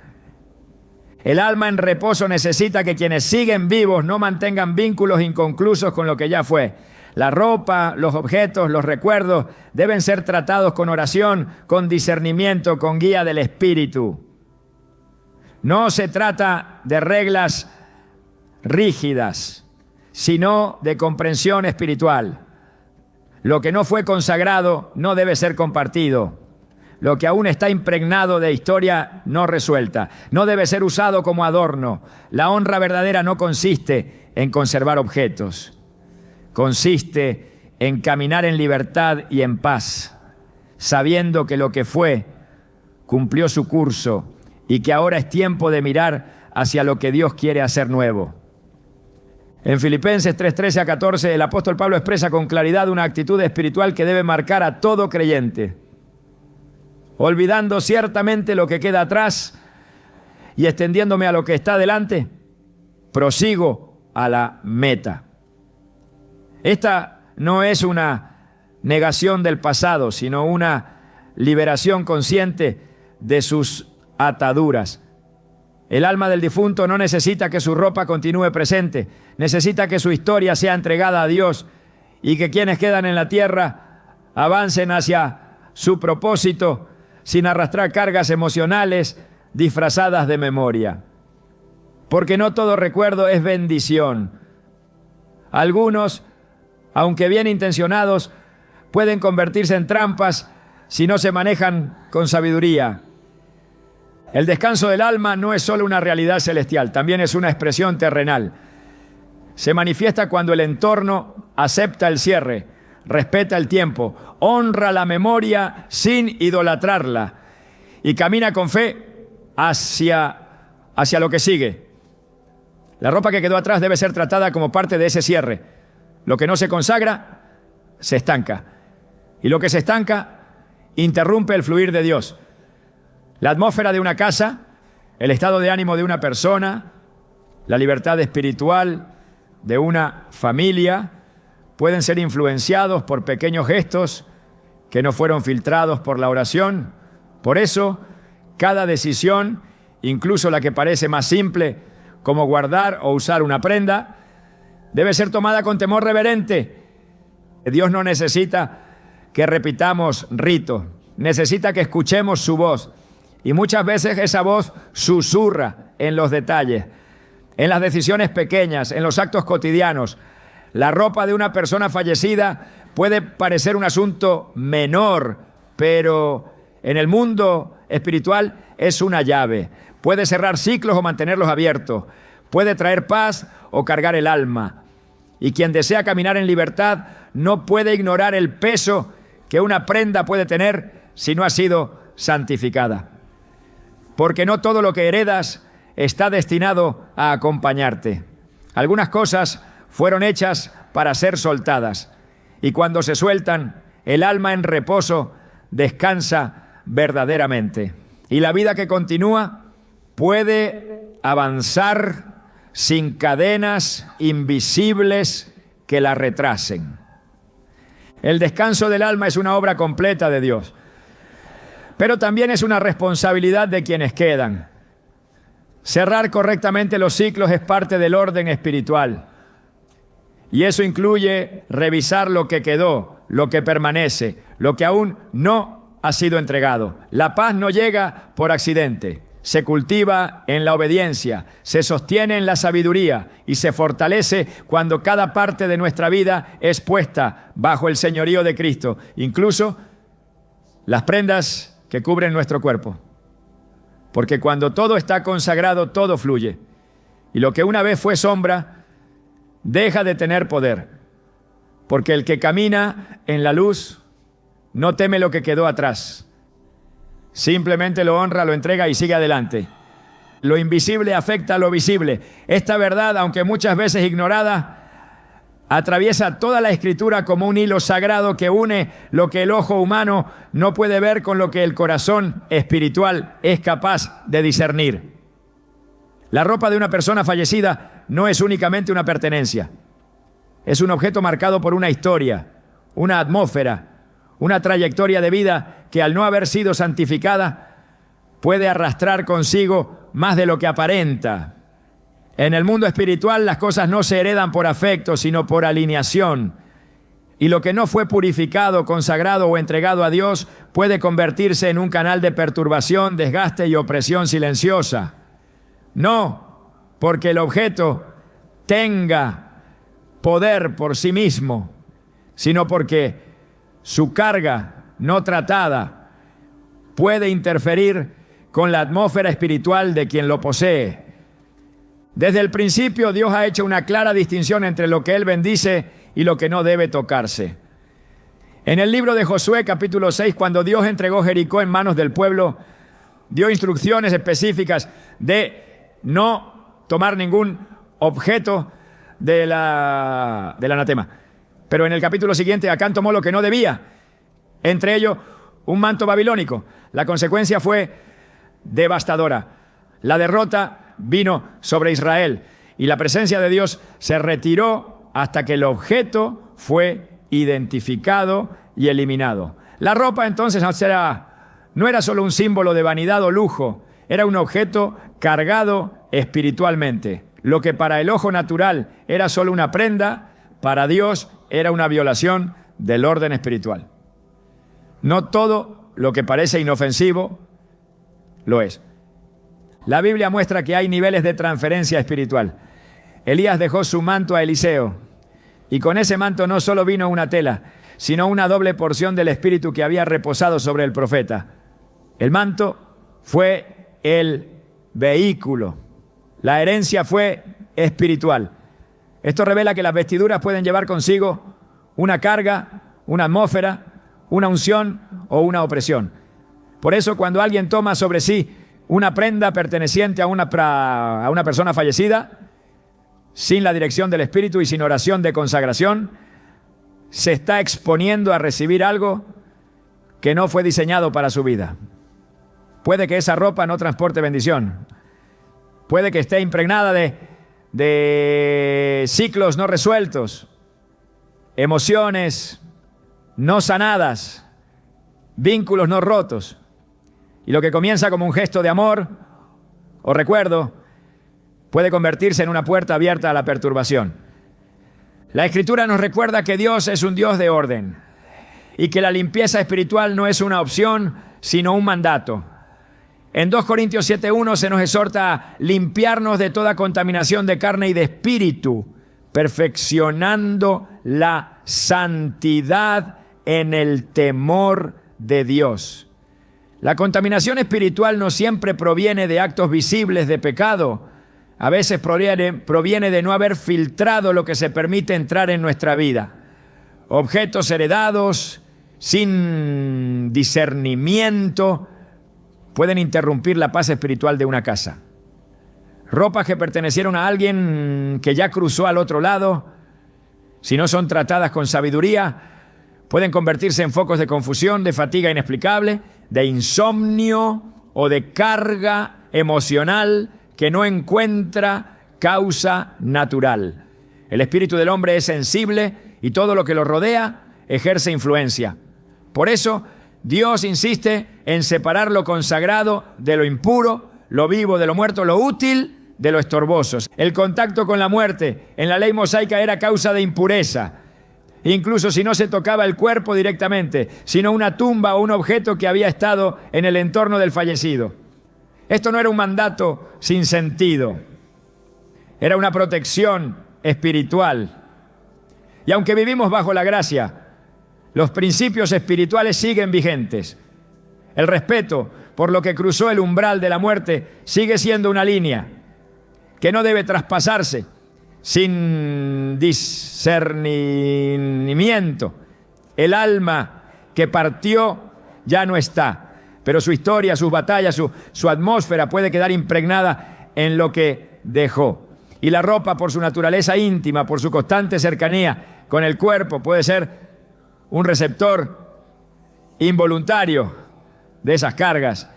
[SPEAKER 2] El alma en reposo necesita que quienes siguen vivos no mantengan vínculos inconclusos con lo que ya fue. La ropa, los objetos, los recuerdos deben ser tratados con oración, con discernimiento, con guía del Espíritu. No se trata de reglas rígidas, sino de comprensión espiritual. Lo que no fue consagrado no debe ser compartido. Lo que aún está impregnado de historia no resuelta, no debe ser usado como adorno. La honra verdadera no consiste en conservar objetos. Consiste en caminar en libertad y en paz, sabiendo que lo que fue cumplió su curso y que ahora es tiempo de mirar hacia lo que Dios quiere hacer nuevo. En Filipenses 3:13 a 14, el apóstol Pablo expresa con claridad una actitud espiritual que debe marcar a todo creyente. Olvidando ciertamente lo que queda atrás y extendiéndome a lo que está delante, prosigo a la meta. Esta no es una negación del pasado, sino una liberación consciente de sus ataduras. El alma del difunto no necesita que su ropa continúe presente, necesita que su historia sea entregada a Dios y que quienes quedan en la tierra avancen hacia su propósito sin arrastrar cargas emocionales disfrazadas de memoria. Porque no todo recuerdo es bendición. Algunos, aunque bien intencionados, pueden convertirse en trampas si no se manejan con sabiduría. El descanso del alma no es solo una realidad celestial, también es una expresión terrenal. Se manifiesta cuando el entorno acepta el cierre, respeta el tiempo, honra la memoria sin idolatrarla y camina con fe hacia lo que sigue. La ropa que quedó atrás debe ser tratada como parte de ese cierre. Lo que no se consagra, se estanca. Y lo que se estanca, interrumpe el fluir de Dios. La atmósfera de una casa, el estado de ánimo de una persona, la libertad espiritual de una familia, pueden ser influenciados por pequeños gestos que no fueron filtrados por la oración. Por eso, cada decisión, incluso la que parece más simple, como guardar o usar una prenda, debe ser tomada con temor reverente. Dios no necesita que repitamos ritos, necesita que escuchemos su voz. Y muchas veces esa voz susurra en los detalles, en las decisiones pequeñas, en los actos cotidianos. La ropa de una persona fallecida puede parecer un asunto menor, pero en el mundo espiritual es una llave. Puede cerrar ciclos o mantenerlos abiertos. Puede traer paz o cargar el alma. Y quien desea caminar en libertad no puede ignorar el peso que una prenda puede tener si no ha sido santificada. Porque no todo lo que heredas está destinado a acompañarte. Algunas cosas fueron hechas para ser soltadas. Y cuando se sueltan, el alma en reposo descansa verdaderamente. Y la vida que continúa puede avanzar sin cadenas invisibles que la retrasen. El descanso del alma es una obra completa de Dios, pero también es una responsabilidad de quienes quedan. Cerrar correctamente los ciclos es parte del orden espiritual, y eso incluye revisar lo que quedó, lo que permanece, lo que aún no ha sido entregado. La paz no llega por accidente. Se cultiva en la obediencia, se sostiene en la sabiduría y se fortalece cuando cada parte de nuestra vida es puesta bajo el señorío de Cristo, incluso las prendas que cubren nuestro cuerpo. Porque cuando todo está consagrado, todo fluye. Y lo que una vez fue sombra, deja de tener poder. Porque el que camina en la luz no teme lo que quedó atrás. Simplemente lo honra, lo entrega y sigue adelante. Lo invisible afecta a lo visible. Esta verdad, aunque muchas veces ignorada, atraviesa toda la Escritura como un hilo sagrado que une lo que el ojo humano no puede ver con lo que el corazón espiritual es capaz de discernir. La ropa de una persona fallecida no es únicamente una pertenencia. Es un objeto marcado por una historia, una atmósfera, una trayectoria de vida que al no haber sido santificada puede arrastrar consigo más de lo que aparenta. En el mundo espiritual las cosas no se heredan por afecto, sino por alineación. Y lo que no fue purificado, consagrado o entregado a Dios puede convertirse en un canal de perturbación, desgaste y opresión silenciosa. No porque el objeto tenga poder por sí mismo, sino porque su carga no tratada puede interferir con la atmósfera espiritual de quien lo posee. Desde el principio Dios ha hecho una clara distinción entre lo que Él bendice y lo que no debe tocarse. En el libro de Josué, capítulo 6, cuando Dios entregó Jericó en manos del pueblo, dio instrucciones específicas de no tomar ningún objeto del anatema. Pero en el capítulo siguiente, Acán tomó lo que no debía, entre ellos un manto babilónico. La consecuencia fue devastadora. La derrota vino sobre Israel y la presencia de Dios se retiró hasta que el objeto fue identificado y eliminado. La ropa entonces no era solo un símbolo de vanidad o lujo, era un objeto cargado espiritualmente. Lo que para el ojo natural era solo una prenda, para Dios era una violación del orden espiritual. No todo lo que parece inofensivo lo es. La Biblia muestra que hay niveles de transferencia espiritual. Elías dejó su manto a Eliseo y con ese manto no solo vino una tela, sino una doble porción del espíritu que había reposado sobre el profeta. El manto fue el vehículo. La herencia fue espiritual. Esto revela que las vestiduras pueden llevar consigo una carga, una atmósfera, una unción o una opresión. Por eso, cuando alguien toma sobre sí una prenda perteneciente a una persona fallecida, sin la dirección del Espíritu y sin oración de consagración, se está exponiendo a recibir algo que no fue diseñado para su vida. Puede que esa ropa no transporte bendición. Puede que esté impregnada de ciclos no resueltos, emociones no sanadas, vínculos no rotos. Y lo que comienza como un gesto de amor o recuerdo puede convertirse en una puerta abierta a la perturbación. La Escritura nos recuerda que Dios es un Dios de orden y que la limpieza espiritual no es una opción, sino un mandato. En 2 Corintios 7:1 se nos exhorta a limpiarnos de toda contaminación de carne y de espíritu, perfeccionando la santidad en el temor de Dios. La contaminación espiritual no siempre proviene de actos visibles de pecado. A veces proviene de no haber filtrado lo que se permite entrar en nuestra vida. Objetos heredados, sin discernimiento, pueden interrumpir la paz espiritual de una casa. Ropas que pertenecieron a alguien que ya cruzó al otro lado, si no son tratadas con sabiduría, pueden convertirse en focos de confusión, de fatiga inexplicable, de insomnio o de carga emocional que no encuentra causa natural. El espíritu del hombre es sensible y todo lo que lo rodea ejerce influencia. Por eso, Dios insiste en separar lo consagrado de lo impuro, lo vivo de lo muerto, lo útil de lo estorboso. El contacto con la muerte en la ley mosaica era causa de impureza. Incluso si no se tocaba el cuerpo directamente, sino una tumba o un objeto que había estado en el entorno del fallecido. Esto no era un mandato sin sentido. Era una protección espiritual. Y aunque vivimos bajo la gracia, los principios espirituales siguen vigentes. El respeto por lo que cruzó el umbral de la muerte sigue siendo una línea que no debe traspasarse sin discernimiento. El alma que partió ya no está, pero su historia, sus batallas, su atmósfera puede quedar impregnada en lo que dejó. Y la ropa, por su naturaleza íntima, por su constante cercanía con el cuerpo, puede ser un receptor involuntario de esas cargas.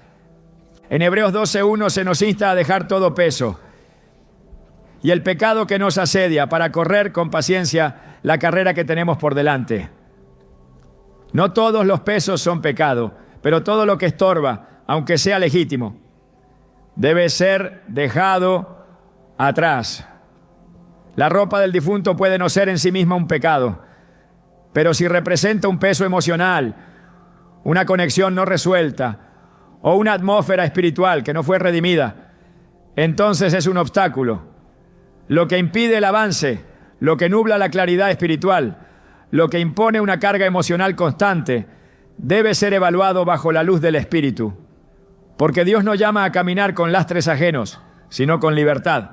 [SPEAKER 2] En Hebreos 12:1 se nos insta a dejar todo peso y el pecado que nos asedia para correr con paciencia la carrera que tenemos por delante. No todos los pesos son pecado, pero todo lo que estorba, aunque sea legítimo, debe ser dejado atrás. La ropa del difunto puede no ser en sí misma un pecado, pero si representa un peso emocional, una conexión no resuelta o una atmósfera espiritual que no fue redimida, entonces es un obstáculo. Lo que impide el avance, lo que nubla la claridad espiritual, lo que impone una carga emocional constante, debe ser evaluado bajo la luz del Espíritu. Porque Dios no llama a caminar con lastres ajenos, sino con libertad.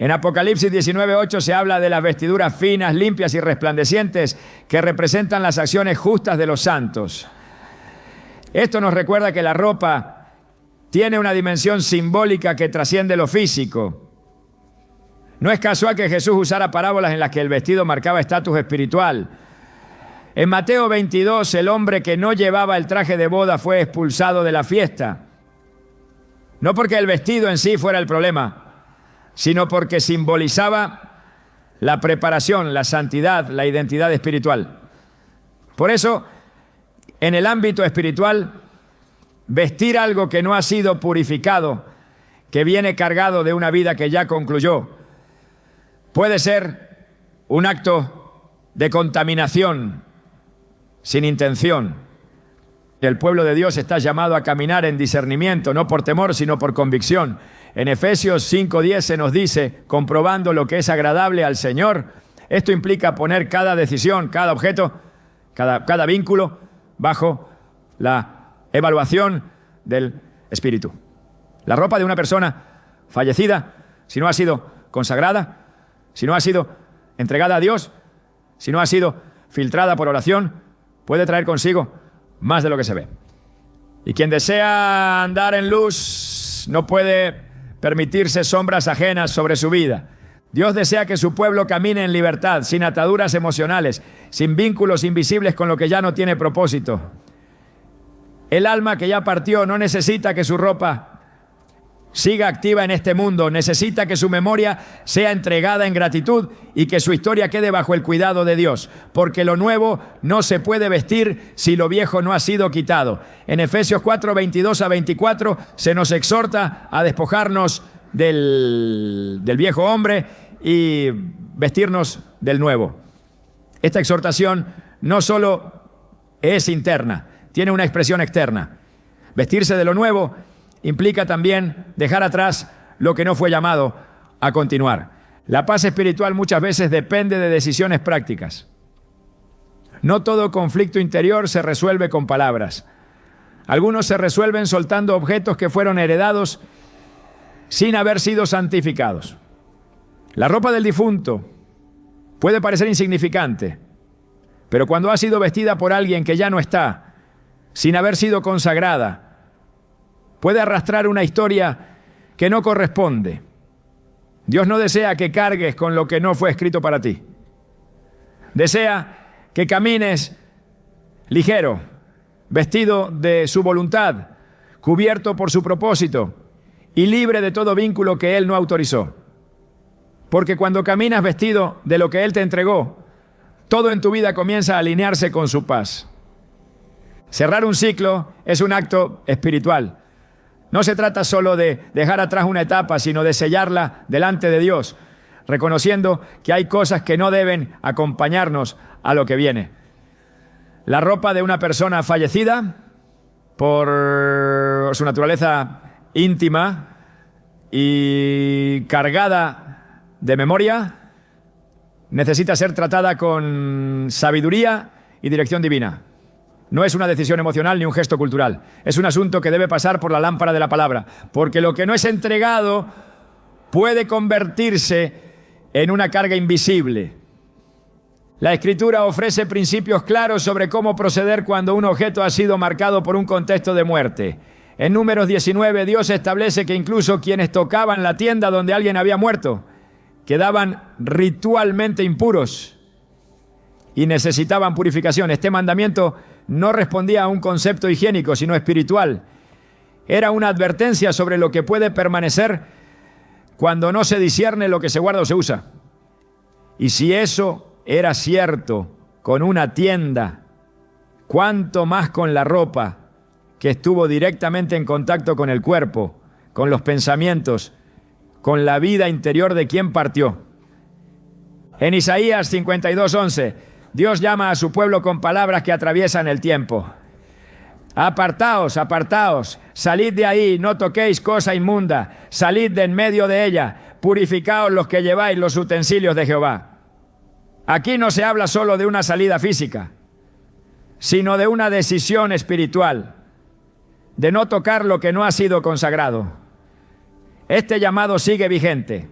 [SPEAKER 2] En Apocalipsis 19:8 se habla de las vestiduras finas, limpias y resplandecientes que representan las acciones justas de los santos. Esto nos recuerda que la ropa tiene una dimensión simbólica que trasciende lo físico. No es casual que Jesús usara parábolas en las que el vestido marcaba estatus espiritual. En Mateo 22, el hombre que no llevaba el traje de boda fue expulsado de la fiesta. No porque el vestido en sí fuera el problema, sino porque simbolizaba la preparación, la santidad, la identidad espiritual. Por eso, en el ámbito espiritual, vestir algo que no ha sido purificado, que viene cargado de una vida que ya concluyó, puede ser un acto de contaminación sin intención. El pueblo de Dios está llamado a caminar en discernimiento, no por temor, sino por convicción. En Efesios 5:10 se nos dice, comprobando lo que es agradable al Señor. Esto implica poner cada decisión, cada objeto, cada vínculo bajo la evaluación del Espíritu. La ropa de una persona fallecida, si no ha sido consagrada, si no ha sido entregada a Dios, si no ha sido filtrada por oración, puede traer consigo más de lo que se ve. Y quien desea andar en luz no puede permitirse sombras ajenas sobre su vida. Dios desea que su pueblo camine en libertad, sin ataduras emocionales, sin vínculos invisibles con lo que ya no tiene propósito. El alma que ya partió no necesita que su ropa siga activa en este mundo, necesita que su memoria sea entregada en gratitud y que su historia quede bajo el cuidado de Dios, porque lo nuevo no se puede vestir si lo viejo no ha sido quitado. En Efesios 4:22-24 se nos exhorta a despojarnos del viejo hombre y vestirnos del nuevo. Esta exhortación no solo es interna, tiene una expresión externa. Vestirse de lo nuevo implica también dejar atrás lo que no fue llamado a continuar. La paz espiritual muchas veces depende de decisiones prácticas. No todo conflicto interior se resuelve con palabras. Algunos se resuelven soltando objetos que fueron heredados sin haber sido santificados. La ropa del difunto puede parecer insignificante, pero cuando ha sido vestida por alguien que ya no está, sin haber sido consagrada, puede arrastrar una historia que no corresponde. Dios no desea que cargues con lo que no fue escrito para ti. Desea que camines ligero, vestido de su voluntad, cubierto por su propósito y libre de todo vínculo que Él no autorizó. Porque cuando caminas vestido de lo que Él te entregó, todo en tu vida comienza a alinearse con su paz. Cerrar un ciclo es un acto espiritual. No se trata solo de dejar atrás una etapa, sino de sellarla delante de Dios, reconociendo que hay cosas que no deben acompañarnos a lo que viene. La ropa de una persona fallecida, por su naturaleza íntima y cargada de memoria, necesita ser tratada con sabiduría y dirección divina. No es una decisión emocional ni un gesto cultural. Es un asunto que debe pasar por la lámpara de la palabra, porque lo que no es entregado puede convertirse en una carga invisible. La Escritura ofrece principios claros sobre cómo proceder cuando un objeto ha sido marcado por un contexto de muerte. En Números 19, Dios establece que incluso quienes tocaban la tienda donde alguien había muerto quedaban ritualmente impuros y necesitaban purificación. Este mandamiento no respondía a un concepto higiénico, sino espiritual. Era una advertencia sobre lo que puede permanecer cuando no se discierne lo que se guarda o se usa. Y si eso era cierto con una tienda, ¿cuánto más con la ropa que estuvo directamente en contacto con el cuerpo, con los pensamientos, con la vida interior de quien partió? En Isaías 52:11, Dios llama a su pueblo con palabras que atraviesan el tiempo. Apartaos, apartaos, salid de ahí, no toquéis cosa inmunda, salid de en medio de ella, purificaos los que lleváis los utensilios de Jehová. Aquí no se habla solo de una salida física, sino de una decisión espiritual, de no tocar lo que no ha sido consagrado. Este llamado sigue vigente.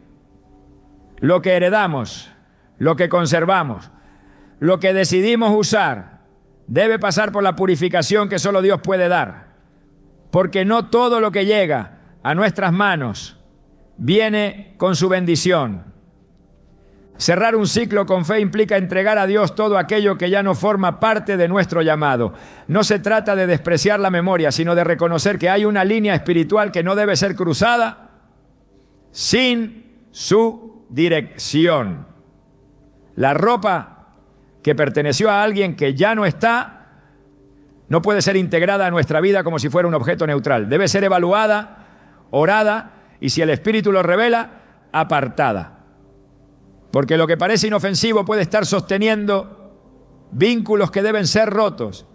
[SPEAKER 2] Lo que heredamos, lo que conservamos, lo que decidimos usar, debe pasar por la purificación que solo Dios puede dar, porque no todo lo que llega a nuestras manos viene con su bendición. Cerrar un ciclo con fe implica entregar a Dios todo aquello que ya no forma parte de nuestro llamado. No se trata de despreciar la memoria, sino de reconocer que hay una línea espiritual que no debe ser cruzada sin su dirección. La ropa que perteneció a alguien que ya no está, no puede ser integrada a nuestra vida como si fuera un objeto neutral. Debe ser evaluada, orada y, si el Espíritu lo revela, apartada. Porque lo que parece inofensivo puede estar sosteniendo vínculos que deben ser rotos.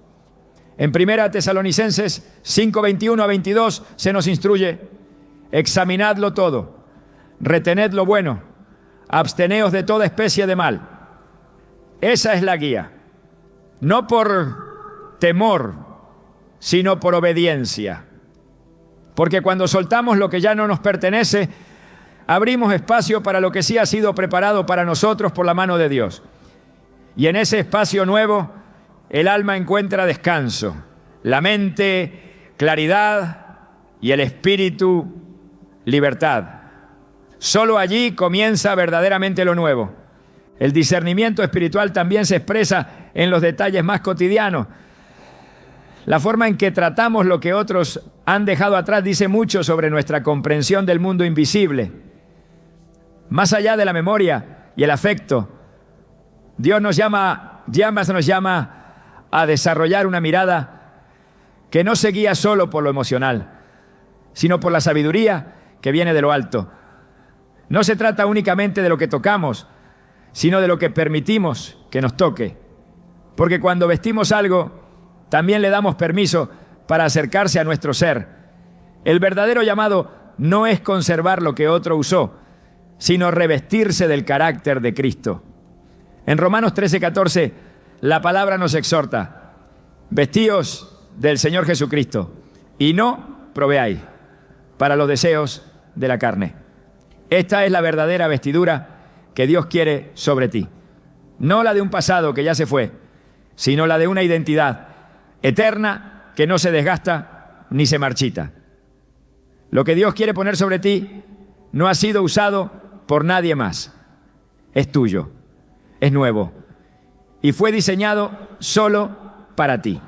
[SPEAKER 2] En 1 Tesalonicenses 5:21-22 se nos instruye: examinadlo todo, retened lo bueno, absteneos de toda especie de mal. Esa es la guía, no por temor, sino por obediencia. Porque cuando soltamos lo que ya no nos pertenece, abrimos espacio para lo que sí ha sido preparado para nosotros por la mano de Dios. Y en ese espacio nuevo, el alma encuentra descanso, la mente, claridad, y el espíritu, libertad. Solo allí comienza verdaderamente lo nuevo. El discernimiento espiritual también se expresa en los detalles más cotidianos. La forma en que tratamos lo que otros han dejado atrás dice mucho sobre nuestra comprensión del mundo invisible. Más allá de la memoria y el afecto, Dios nos llama a desarrollar una mirada que no se guía solo por lo emocional, sino por la sabiduría que viene de lo alto. No se trata únicamente de lo que tocamos, sino de lo que permitimos que nos toque. Porque cuando vestimos algo, también le damos permiso para acercarse a nuestro ser. El verdadero llamado no es conservar lo que otro usó, sino revestirse del carácter de Cristo. En Romanos 13:14, la palabra nos exhorta: vestíos del Señor Jesucristo y no proveáis para los deseos de la carne. Esta es la verdadera vestidura que Dios quiere sobre ti. No la de un pasado que ya se fue, sino la de una identidad eterna que no se desgasta ni se marchita. Lo que Dios quiere poner sobre ti no ha sido usado por nadie más. Es tuyo, es nuevo y fue diseñado solo para ti.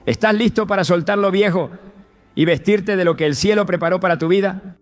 [SPEAKER 2] ¿Estás listo para soltar lo viejo y vestirte de lo que el cielo preparó para tu vida?